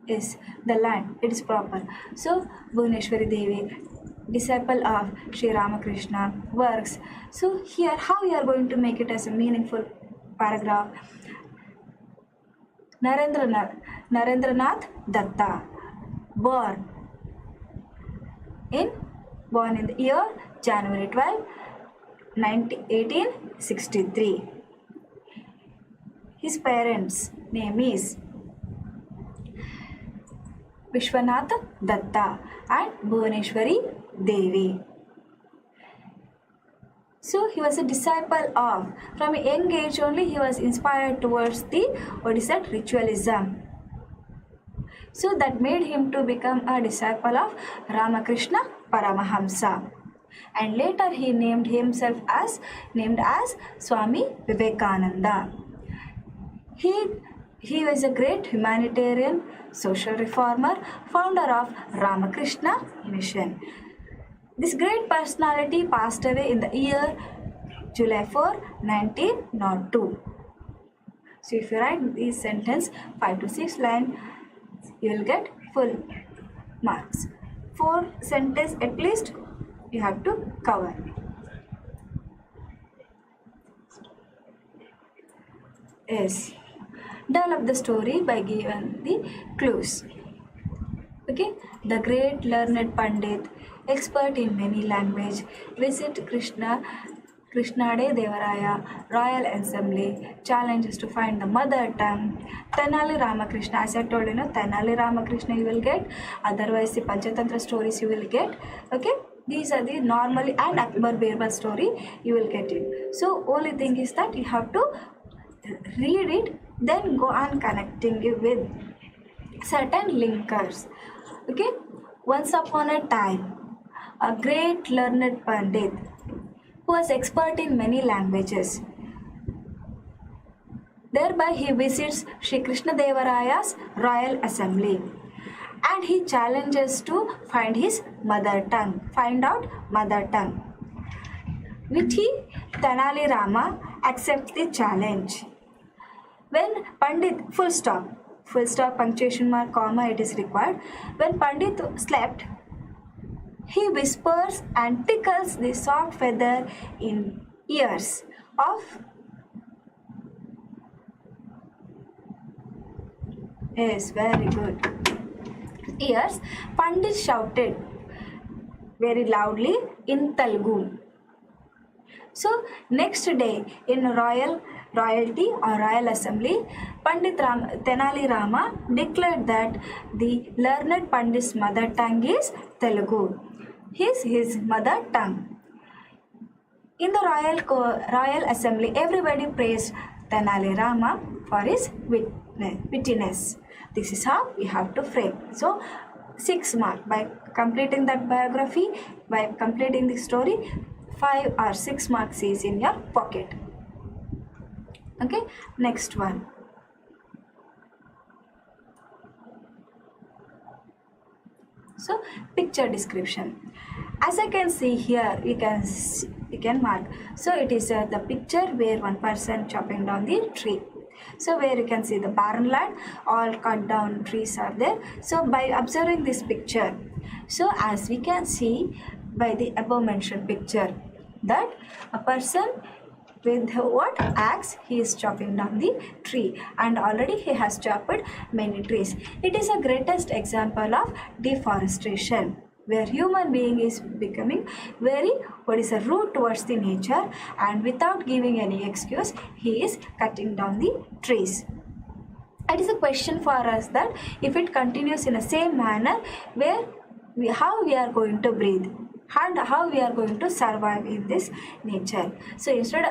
is the land, it is proper. So Bhuneshwari Devi, disciple of Sri Ramakrishna, works. So here how you are going to make it as a meaningful paragraph? Narendranath Datta, born in the year January 12, 1863. His parents' name is Vishwanath Datta and Bhuvaneshwari Devi. So he was a disciple of, from a young age only he was inspired towards the, ritualism. So that made him to become a disciple of Ramakrishna Paramahamsa. And later he named himself as Swami Vivekananda. He was a great humanitarian, social reformer, founder of Ramakrishna Mission. This great personality passed away in the year July 4, 1902. So if you write this sentence 5 to 6 lines, you will get full marks. 4 sentences at least you have to cover. Yes. Develop the story by giving the clues. Okay. The great learned Pandit, expert in many languages, visit Krishnade Devaraya Royal Assembly, challenges to find the mother tongue. Tenali Ramakrishna, as I told you, Tenali Ramakrishna you will get. Otherwise, the Panchatantra stories you will get. Okay. These are the normally, and Akbar Birbal story you will get it. So only thing is that you have to read it, then go on connecting it with certain linkers. Okay. Once upon a time, a great learned Pandit who was expert in many languages. Thereby he visits Sri Krishna Devaraya's Royal Assembly and he challenges to find his mother tongue, find out mother tongue. Which Tenali Rama accepts the challenge. When Pandit, full stop, punctuation mark, comma, it is required. When Pandit slept, he whispers and tickles the soft feather in ears of. Yes, very good. Ears, Pandit shouted very loudly in Telugu. So next day in royal royalty or royal assembly, Pandit Tenali Rama declared that the learned Pandit's mother tongue is Telugu. His mother tongue. In the royal assembly, everybody praised Tenali Rama for his wittiness. This is how we have to frame. So 6 marks by completing that biography, by completing the story. 5 or 6 marks is in your pocket. Okay, next one. So picture description. As I can see here, you can mark. So it is the picture where one person chopping down the tree. So where you can see the barren land, all cut down trees are there. So by observing this picture, so as we can see by the above mentioned picture, that a person with what axe he is chopping down the tree, and already he has chopped many trees. It is a greatest example of deforestation, where human being is becoming very rude towards the nature, and without giving any excuse he is cutting down the trees. It is a question for us that if it continues in the same manner, how we are going to breathe and how we are going to survive in this nature. So instead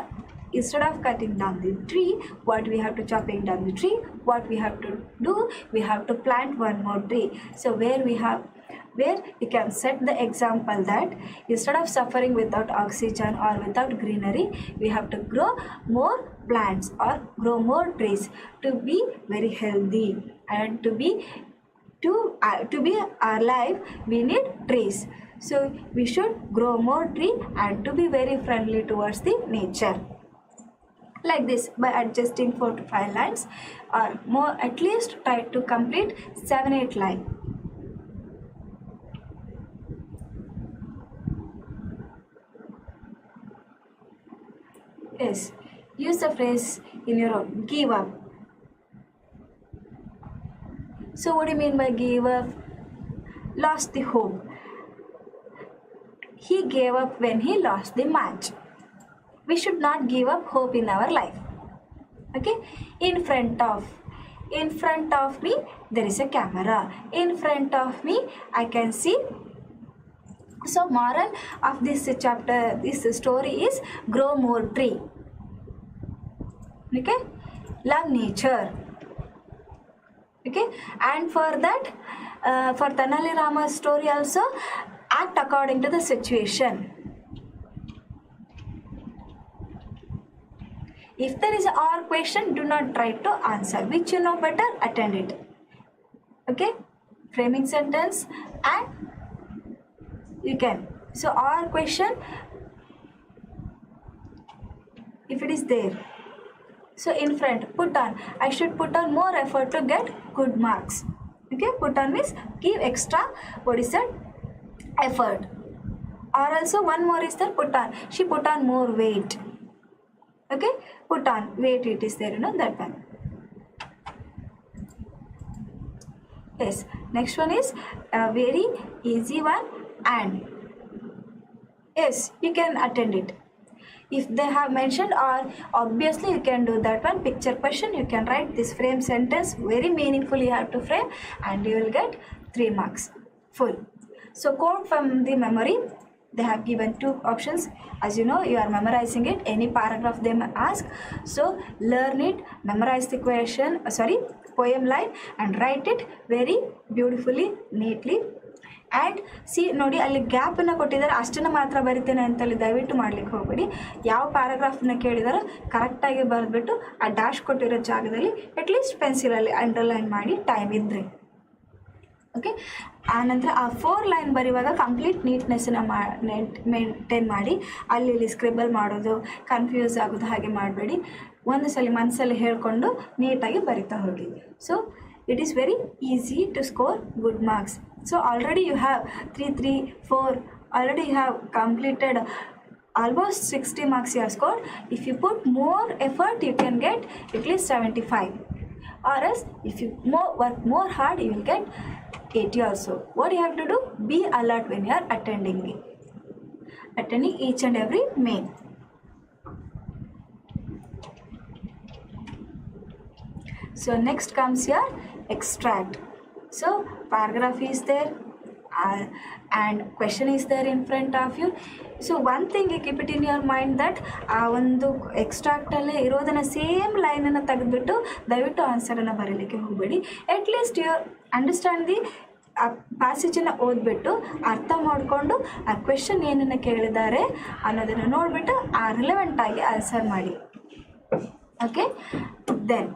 of cutting down the tree, what we have to chopping down the tree, what we have to do, we have to plant one more tree. So where we can set the example that instead of suffering without oxygen or without greenery, we have to grow more plants or grow more trees to be very healthy, and to be alive we need trees. So we should grow more tree and to be very friendly towards the nature. Like this, by adjusting 4 to 5 lines or more, at least try to complete 7-8 lines. Yes, use the phrase in your own. Give up. So what do you mean by give up? Lost the hope. He gave up when he lost the match. We should not give up hope in our life. Okay? In front of me there is a camera. In front of me I can see. So moral of this chapter, this story is grow more tree. Okay? Love nature. Okay? And for that, for Tenali Rama's story also, act according to the situation. If there is a or question, do not try to answer. Which you know better, attend it. Okay? Framing sentence and you can. So or question, if it is there. So in front, put on. I should put on more effort to get good marks. Okay? Put on means give extra, what is that? Effort. Or also one more is that put on. She put on more weight. Okay, put on weight, it is there, you know, that one. Yes, next one is a very easy one, and yes, you can attend it. If they have mentioned or, obviously you can do that one. Picture question, you can write this frame sentence, very meaningfully you have to frame, and you will get 3 marks full. So quote from the memory. They have given 2 options. As you know, you are memorizing it. Any paragraph they ask. So learn it, memorize the poem line, and write it very beautifully, neatly. And see, ನೋಡಿ ಅಲ್ಲಿ ಗ್ಯಾಪನ್ನು ಕೊಟ್ಟಿದ್ದಾರೆ, ಅಷ್ಟನ್ನು ಮಾತ್ರ ಬರಿತೇನೆ ಅಂತಲ್ಲಿ ದಯವಿಟ್ಟು ಮಾಡ್ಲಿಕ್ಕೆ ಹೋಗಬೇಡಿ. ಯಾವ ಪ್ಯಾರಾಗ್ರಾಫ್ನ ಕೇಳಿದಾರೋ ಕರೆಕ್ಟಾಗಿ ಬರೆದ್ಬಿಟ್ಟು ಆ ಡ್ಯಾಶ್ ಕೊಟ್ಟಿರೋ ಜಾಗದಲ್ಲಿ ಅಟ್ಲೀಸ್ಟ್ ಪೆನ್ಸಿಲಲ್ಲಿ ಅಂಡರ್ಲೈನ್ ಮಾಡಿ ಟೈಮ್ ಇದ್ದರೆ. ಓಕೆ, ಆನಂತರ ಆ 4 ಲೈನ್ ಬರೆಯುವಾಗ ಕಂಪ್ಲೀಟ್ ನೀಟ್ನೆಸ್ಸನ್ನು ಮೇಂಟೈನ್ ಮಾಡಿ, ಅಲ್ಲಿ ಸ್ಕ್ರಿಬಲ್ ಮಾಡೋದು, ಕನ್ಫ್ಯೂಸ್ ಆಗೋದು ಹಾಗೆ ಮಾಡಬೇಡಿ. ಒಂದು ಸಲ ಮನಸ್ಸಲ್ಲಿ ಹೇಳಿಕೊಂಡು ನೀಟಾಗಿ ಬರಿತಾ ಹೋಗಿ. So it is very easy to score good marks. So already you have 3, 3, 4, already you have completed almost 60 marks you have scored. If you put more effort, you can get at least 75. Or else if you work more hard, you will get 80 also. What you have to do? Be alert when you are attending each and every main. So next comes your extract. So paragraph is there and question is there in front of you. So one thing you keep it in your mind that ಆ ಒಂದು ಎಕ್ಸ್ಟ್ರಾಕ್ಟಲ್ಲೇ ಇರೋದನ್ನು same ಲೈನನ್ನು ತೆಗೆದುಬಿಟ್ಟು ದಯವಿಟ್ಟು ಆನ್ಸರನ್ನು ಬರೀಲಿಕ್ಕೆ ಹೋಗಬೇಡಿ. At least you understand the ಆ ಪ್ಯಾಸೇಜನ್ನು ಓದ್ಬಿಟ್ಟು ಅರ್ಥ ಮಾಡಿಕೊಂಡು ಆ ಕ್ವೆಶನ್ ಏನನ್ನು ಕೇಳಿದ್ದಾರೆ ಅನ್ನೋದನ್ನು ನೋಡಿಬಿಟ್ಟು ಆ ರಿಲೆವೆಂಟಾಗಿ ಆನ್ಸರ್ ಮಾಡಿ. Okay, then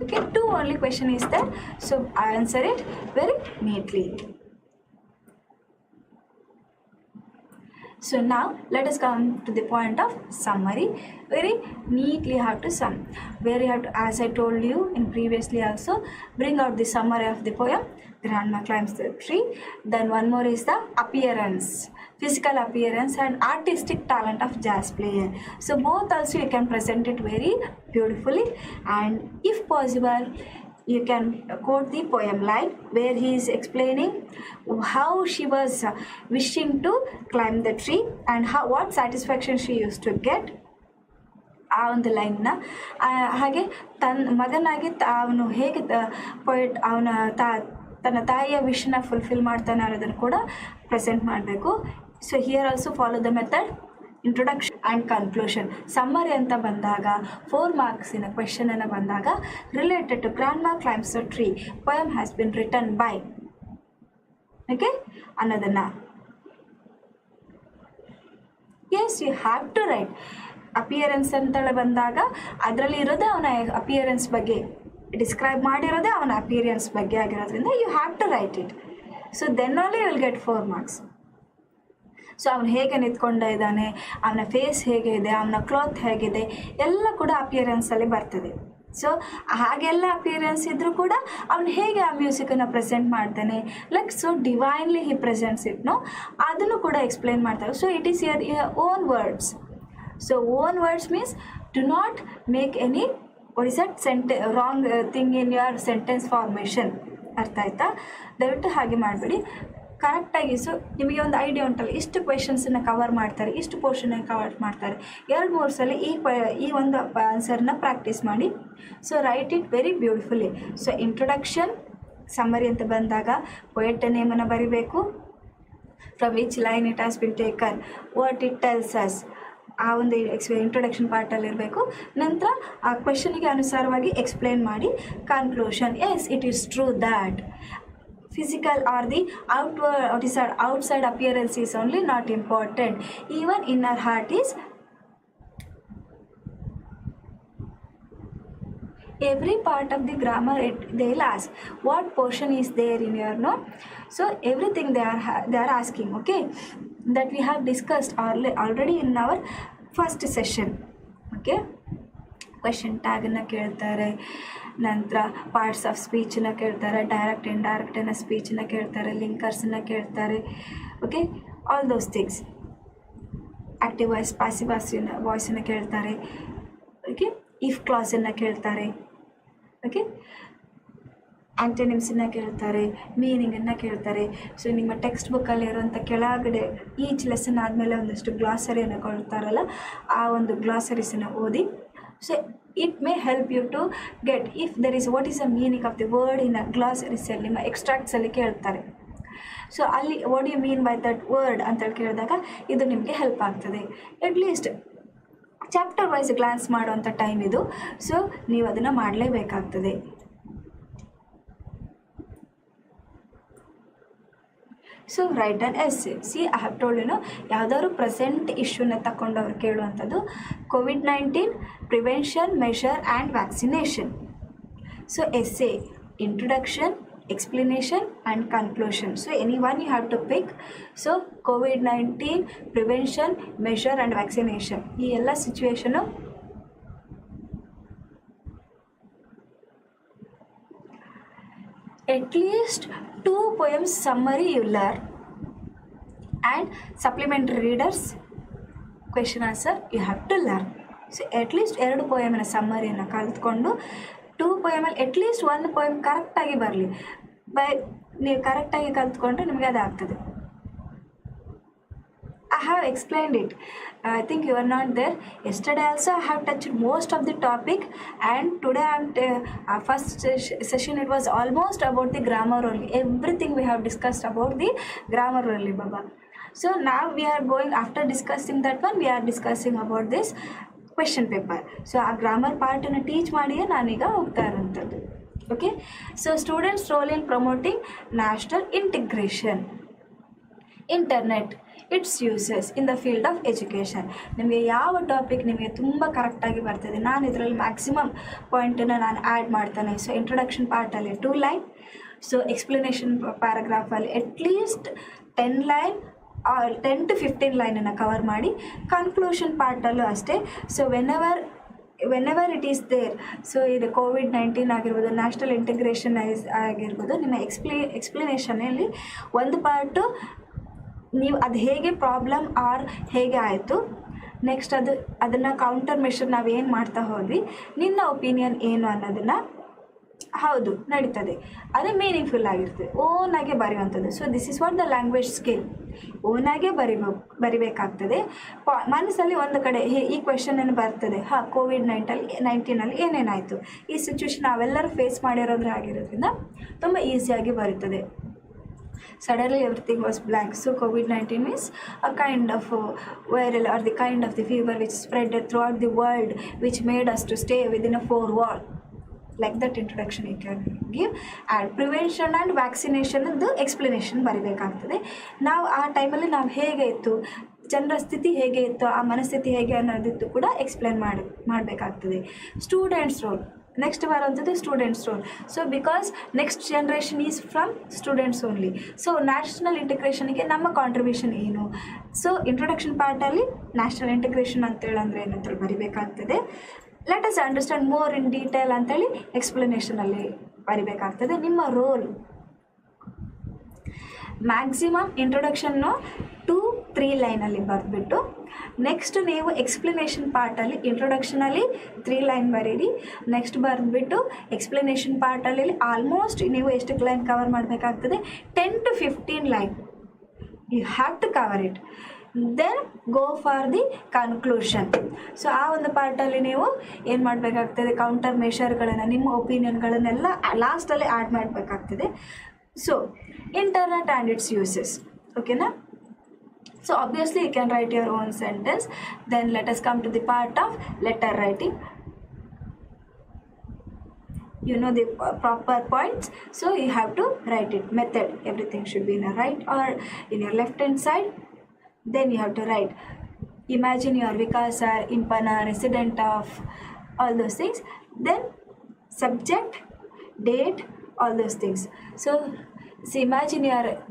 okay, 2 only question is there, so answer it very neatly. So now let us come to the point of summary. Very neatly you have to sum, where you have to, as I told you in previously also, bring out the summary of the poem Grandma Climbs the Tree. Then one more is the appearance, physical appearance and artistic talent of jazz player. So both also you can present it very beautifully, and if possible you can quote the poem line where he is explaining how she was wishing to climb the tree and how what satisfaction she used to get. ಆ ಒಂದು ಲೈನ್ನ ಹಾಗೆ ತನ್ನ ಮಗನಾಗಿ ಅವನು ಹೇಗೆ poet ತನ್ನ ತಾಯಿಯ ವಿಶ್ನ ಫುಲ್ಫಿಲ್ ಮಾಡ್ತಾನೆ ಅನ್ನೋದನ್ನು ಕೂಡ ಪ್ರೆಸೆಂಟ್ ಮಾಡಬೇಕು. So here also follow the method introduction and conclusion. Summary ಅಂತ ಬಂದಾಗ 4 ಮಾರ್ಕ್ಸಿನ ಕ್ವೆಶನನ್ನು ಬಂದಾಗ related to grandma climbs the tree poem has been written by okay ಅನ್ನೋದನ್ನು as you have to write. Appearance ಅಂತೇಳಿ ಬಂದಾಗ ಅದರಲ್ಲಿ ಇರೋದೇ ಅವನ ಅಪಿಯರೆನ್ಸ್ ಬಗ್ಗೆ ಡಿಸ್ಕ್ರೈಬ್ ಮಾಡಿರೋದೇ ಅವನ ಅಪಿಯರೆನ್ಸ್ ಬಗ್ಗೆ ಆಗಿರೋದ್ರಿಂದ you have to write it. So then only you will get 4 marks. So ಅವನು ಹೇಗೆ ನಿಂತ್ಕೊಂಡ ಇದ್ದಾನೆ, ಅವನ ಫೇಸ್ ಹೇಗೆ ಇದೆ, ಅವನ ಕ್ಲಾತ್ ಹೇಗಿದೆ, ಎಲ್ಲ ಕೂಡ ಅಪಿಯರೆನ್ಸಲ್ಲಿ ಬರ್ತದೆ. ಸೊ ಹಾಗೆಲ್ಲ ಅಪಿಯರೆನ್ಸ್ ಇದ್ದರೂ ಕೂಡ ಅವನು ಹೇಗೆ ಆ ಮ್ಯೂಸಿಕನ್ನು ಪ್ರೆಸೆಂಟ್ ಮಾಡ್ತಾನೆ, ಲೈಕ್ ಸೊ ಡಿವೈನ್ಲಿ ಹಿ ಪ್ರೆಸೆಂಟ್ಸ್ ಇಟ್ನೋ, ಅದನ್ನು ಕೂಡ ಎಕ್ಸ್ಪ್ಲೈನ್ ಮಾಡ್ತಾರೆ. So it is your own words. So own words means do not make any what is that wrong thing in your sentence formation. ಅರ್ಥ ಆಯ್ತಾ? ದಯವಿಟ್ಟು ಹಾಗೆ ಮಾಡಬೇಡಿ, ಕರೆಕ್ಟಾಗಿ. ಸೊ ನಿಮಗೆ ಒಂದು ಐಡಿಯಾ ಉಂಟಲ್ಲ, ಇಷ್ಟು ಕ್ವೆಶನ್ಸನ್ನು ಕವರ್ ಮಾಡ್ತಾರೆ, ಇಷ್ಟು ಪೋರ್ಷನನ್ನು ಕವರ್ ಮಾಡ್ತಾರೆ, 2-3 ಸಲ ಈ ಒಂದು ಆನ್ಸರ್ನ ಪ್ರಾಕ್ಟೀಸ್ ಮಾಡಿ. So right it very beautifully. So introduction summary ಅಂತ ಬಂದಾಗ ಪೊಯೆಟ್ ನೇಮನ್ನು ಬರಿಬೇಕು, from which line it has been taken, what it tells us, ಆ ಒಂದು ಇಂಟ್ರೊಡಕ್ಷನ್ ಪಾರ್ಟಲ್ಲಿ ಇರಬೇಕು. ನಂತರ ಆ ಕ್ವೆಶನಿಗೆ ಅನುಸಾರವಾಗಿ ಎಕ್ಸ್ಪ್ಲೇನ್ ಮಾಡಿ conclusion. Yes, it is true that physical or the outside appearance is only not important, even inner heart is every part of the grammar. They'll ask what portion is there in your so everything they are asking, okay, that we have discussed already in our first session. Okay, question ಟ್ಯಾಗನ್ನು ಕೇಳ್ತಾರೆ, ನಂತರ parts of ಸ್ಪೀಚನ್ನು ಕೇಳ್ತಾರೆ, direct ಇಂಡೈರೆಕ್ಟನ್ನು ಸ್ಪೀಚನ್ನು ಕೇಳ್ತಾರೆ, ಲಿಂಕರ್ಸನ್ನು ಕೇಳ್ತಾರೆ. Okay, all those things. Active voice, passive ವಾಯ್ಸನ್ನು ಕೇಳ್ತಾರೆ. Okay, if ಕ್ಲಾಸನ್ನು ಕೇಳ್ತಾರೆ. ಓಕೆ, ಆ್ಯಂಟನಿಮ್ಸನ್ನು ಕೇಳ್ತಾರೆ, ಮೀನಿಂಗನ್ನು ಕೇಳ್ತಾರೆ. ಸೊ ನಿಮ್ಮ ಟೆಕ್ಸ್ಟ್ ಬುಕ್ಕಲ್ಲಿ ಇರೋಂಥ ಕೆಳಗಡೆ ಈಚ್ ಲೆಸನ್ ಆದಮೇಲೆ ಒಂದಷ್ಟು ಗ್ಲಾಸರಿಯನ್ನು ಕೊಡ್ತಾರಲ್ಲ, ಆ ಒಂದು ಗ್ಲಾಸರೀಸನ್ನು ಓದಿ. So it may help you to get if there is what is the meaning of the word in a ಗ್ಲಾಸರೀಸಲ್ಲಿ, ನಿಮ್ಮ ಎಕ್ಸ್ಟ್ರಾಕ್ಟ್ಸಲ್ಲಿ ಕೇಳ್ತಾರೆ. ಸೊ ಅಲ್ಲಿ what you mean by that word ಅಂತೇಳಿ ಕೇಳಿದಾಗ ಇದು ನಿಮಗೆ ಹೆಲ್ಪ್ ಆಗ್ತದೆ. ಅಟ್ಲೀಸ್ಟ್ ಚಾಪ್ಟರ್ ವೈಸ್ ಗ್ಲಾನ್ಸ್ ಮಾಡುವಂಥ ಟೈಮ್ ಇದು. ಸೊ ನೀವು ಅದನ್ನು ಮಾಡಲೇಬೇಕಾಗ್ತದೆ. So write an essay. See I have told ಯಾವುದಾದ್ರು ಪ್ರೆಸೆಂಟ್ ಇಶ್ಯೂನ ತಗೊಂಡು ಅವ್ರು ಕೇಳುವಂಥದ್ದು COVID-19 prevention measure and vaccination. So essay, introduction, explanation and conclusion. So anyone you have to pick. So COVID-19 prevention measure and vaccination, ಈ ಎಲ್ಲ situation at least 2 poems summary you learn and supplementary readers question answer you have to learn. So at least 2 poemನ ಸಮ್ಮರಿಯನ್ನು ಕಲಿತ್ಕೊಂಡು 2 poemಲ್ಲಿ at least 1 poem ಕರೆಕ್ಟಾಗಿ ಬರಲಿ. ನೀವು ಕರೆಕ್ಟಾಗಿ ಕಲ್ತ್ಕೊಂಡ್ರೆ ನಿಮಗೆ ಅದಾಗ್ತದೆ. I have explained it. I think you are not there. Yesterday also I have touched most of the topic, and today first session it was almost about the grammar only. Everything we have discussed about the grammar only, Baba. So now we are going, after discussing that one, we are discussing about this question paper. So ಆ grammar ಪಾರ್ಟನ್ನು teach ಮಾಡಿಯೇ ನಾನೀಗ ಹೋಗ್ತಾ ಇರೋಂಥದ್ದು. Okay, so students role in promoting national integration, internet, its uses in the field of education. ನಿಮಗೆ ಯಾವ topic ನಿಮಗೆ ತುಂಬ ಕರೆಕ್ಟಾಗಿ ಬರ್ತದೆ, ನಾನು ಇದರಲ್ಲಿ ಮ್ಯಾಕ್ಸಿಮಮ್ ಪಾಯಿಂಟನ್ನು ನಾನು ಆ್ಯಡ್ ಮಾಡ್ತಾನೆ. ಸೊ ಇಂಟ್ರೊಡಕ್ಷನ್ ಪಾರ್ಟಲ್ಲಿ 2 ಲೈನ್, ಸೊ ಎಕ್ಸ್ಪ್ಲನೇಷನ್ ಪ್ಯಾರಾಗ್ರಾಫಲ್ಲಿ ಅಟ್ಲೀಸ್ಟ್ 10 ಲೈನ್ 10 to 15 ಲೈನನ್ನು ಕವರ್ ಮಾಡಿ, ಕನ್ಕ್ಲೂಷನ್ ಪಾರ್ಟಲ್ಲೂ ಅಷ್ಟೇ. So whenever it is there, so ಇದು COVID-19 ಆಗಿರ್ಬೋದು, ನ್ಯಾಷನಲ್ ಇಂಟಿಗ್ರೇಷನ್ ಆಗಿರ್ಬೋದು, ನಿಮ್ಮ ಎಕ್ಸ್ಪ್ಲನೇಷನಲ್ಲಿ ಒಂದು ಪಾರ್ಟು ನೀವು ಅದು ಹೇಗೆ ಪ್ರಾಬ್ಲಮ್ ಆರ್ ಹೇಗೆ ಆಯಿತು, ನೆಕ್ಸ್ಟ್ ಅದನ್ನು ಕೌಂಟರ್ ಮೆಷರ್ ನಾವು ಏನು ಮಾಡ್ತಾ ಹೋದ್ವಿ, ನಿನ್ನ ಒಪಿನಿಯನ್ ಏನು ಅನ್ನೋದನ್ನು, ಹೌದು ನಡೀತದೆ, ಅದೇ ಮೀನಿಂಗ್ಫುಲ್ ಆಗಿರ್ತದೆ, ಓನಾಗೆ ಬರೆಯುವಂಥದ್ದು. So this is what the language skill. ಓನಾಗೆ ಬರಿಬೇಕಾಗ್ತದೆ. ಮನಸ್ಸಲ್ಲಿ ಒಂದು ಕಡೆ ಈ ಕ್ವೆಶನನ್ನು ಬರ್ತದೆ, COVID-19 ಏನೇನಾಯಿತು, ಈ ಸಿಚುವೇಶನ್ ನಾವೆಲ್ಲರೂ ಫೇಸ್ ಮಾಡಿರೋದ್ರೆ ಆಗಿರೋದ್ರಿಂದ ತುಂಬ ಈಸಿಯಾಗಿ ಬರುತ್ತದೆ. Suddenly everything was blank. So COVID-19 is a kind of viral or the kind of the fever which spread throughout the world, which made us to stay within a 4 wall. Like that introduction you can give, and prevention and vaccination ಅಂದು explanation ಬರೀಬೇಕಾಗ್ತದೆ. ನಾವು ಆ ಟೈಮಲ್ಲಿ ನಾವು ಹೇಗೆ ಇತ್ತು, ಜನರ ಸ್ಥಿತಿ ಹೇಗೆ ಇತ್ತು, ಆ ಮನಸ್ಥಿತಿ ಹೇಗೆ ಅನ್ನೋದಿತ್ತು ಕೂಡ ಎಕ್ಸ್ಪ್ಲೇನ್ ಮಾಡಬೇಕಾಗ್ತದೆ. ಸ್ಟೂಡೆಂಟ್ಸ್ ರೋಲ್ ನೆಕ್ಸ್ಟ್ ಬರುವಂಥದ್ದು students role. So because next generation is from students only. So national ಇಂಟಿಗ್ರೇಷನ್ಗೆ ನಮ್ಮ ಕಾಂಟ್ರಿಬ್ಯೂಷನ್ ಏನು, ಸೊ ಇಂಟ್ರೊಡಕ್ಷನ್ ಪಾರ್ಟಲ್ಲಿ ನ್ಯಾಷನಲ್ ಇಂಟಿಗ್ರೇಷನ್ ಅಂತೇಳಂದ್ರೆ ಏನಂತ ಬರಿಬೇಕಾಗ್ತದೆ. Let us understand more in detail ಅಂತೇಳಿ ಎಕ್ಸ್ಪ್ಲನೇಷನಲ್ಲಿ ಬರಿಬೇಕಾಗ್ತದೆ. ನಿಮ್ಮ ರೋಲ್ ಮ್ಯಾಕ್ಸಿಮಮ್ ಇಂಟ್ರೊಡಕ್ಷನ್ನು 2-3 ಲೈನಲ್ಲಿ ಬರೆದ್ಬಿಟ್ಟು, ನೆಕ್ಸ್ಟ್ ನೀವು ಎಕ್ಸ್ಪ್ಲನೇಷನ್ ಪಾರ್ಟಲ್ಲಿ ಇಂಟ್ರೊಡಕ್ಷನಲ್ಲಿ 3 ಲೈನ್ ಬರೀರಿ. ನೆಕ್ಸ್ಟ್ ಬರೆದ್ಬಿಟ್ಟು ಎಕ್ಸ್ಪ್ಲನೇಷನ್ ಪಾರ್ಟಲ್ಲಿ ಆಲ್ಮೋಸ್ಟ್ ನೀವು ಎಷ್ಟು ಲೈನ್ ಕವರ್ ಮಾಡಬೇಕಾಗ್ತದೆ, 10 to 15 line you have to cover it. Then go for the conclusion. So ಆ ಒಂದು ಪಾರ್ಟಲ್ಲಿ ನೀವು ಏನು ಮಾಡಬೇಕಾಗ್ತದೆ, ಕೌಂಟರ್ ಮೆಷರ್ಗಳನ್ನು, ನಿಮ್ಮ ಒಪಿನಿಯನ್ಗಳನ್ನೆಲ್ಲ ಲಾಸ್ಟಲ್ಲಿ ಆ್ಯಡ್ ಮಾಡಬೇಕಾಗ್ತದೆ. So internet and it's uses, ಓಕೆನಾ. So obviously you can write your own sentence. Then let us come to the part of letter writing. You know the proper points, so you have to write it. Method, everything should be in a right or in your left hand side. Then you have to write, imagine your Vikasa, Impana, resident of, all those things. Then subject, date, all those things. So imagine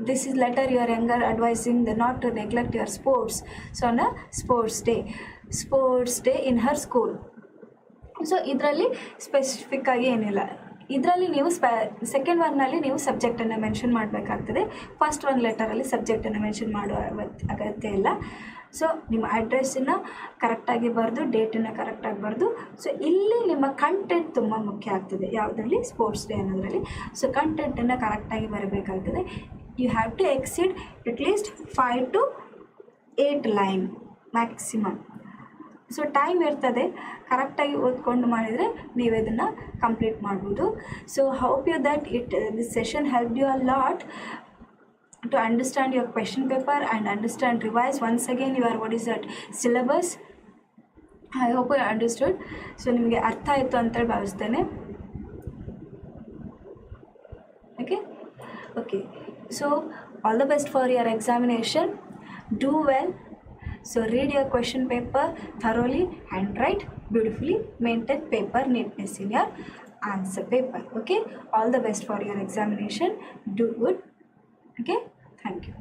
this is letter you are younger advising the not to neglect your sports. So on a sports day in her school. So ಇದರಲ್ಲಿ specific ಆಗಿ ಏನಿಲ್ಲ. ಇದರಲ್ಲಿ ನೀವು second ಒನ್ನಲ್ಲಿ ನೀವು ಸಬ್ಜೆಕ್ಟನ್ನು mention ಮಾಡಬೇಕಾಗ್ತದೆ. First ಒಂದು ಲೆಟರಲ್ಲಿ ಸಬ್ಜೆಕ್ಟನ್ನು mention ಮಾಡುವ ಅಗತ್ಯ ಇಲ್ಲ. ಸೊ ನಿಮ್ಮ ಅಡ್ರೆಸ್ಸನ್ನು ಕರೆಕ್ಟಾಗಿ ಬರೆದು, ಡೇಟನ್ನು ಕರೆಕ್ಟಾಗಿ ಬರೆದು, ಸೊ ಇಲ್ಲಿ ನಿಮ್ಮ ಕಂಟೆಂಟ್ ತುಂಬ ಮುಖ್ಯ ಆಗ್ತದೆ. ಯಾವುದರಲ್ಲಿ, ಸ್ಪೋರ್ಟ್ಸ್ ಡೇ ಅನ್ನೋದರಲ್ಲಿ. ಸೊ ಕಂಟೆಂಟನ್ನು ಕರೆಕ್ಟಾಗಿ ಬರಬೇಕಾಗ್ತದೆ. You have to exceed at least 5 to 8 line maximum. So time ಇರ್ತದೆ, ಕರೆಕ್ಟಾಗಿ ಓದ್ಕೊಂಡು ಮಾಡಿದರೆ ನೀವು ಇದನ್ನು ಕಂಪ್ಲೀಟ್ ಮಾಡ್ಬೋದು. So hope you that this session help you a lot to understand your question paper and understand, revise once again your what is that syllabus. I hope you understood. So ನಿಮಗೆ ಅರ್ಥ ಆಯಿತು ಅಂತ ಭಾವಿಸ್ತೇನೆ. Okay, so all the best for your examination. Do well. So read your question paper thoroughly and write beautifully. Maintain paper neatness in your answer paper. Okay, all the best for your examination. Do good. Okay, thank you.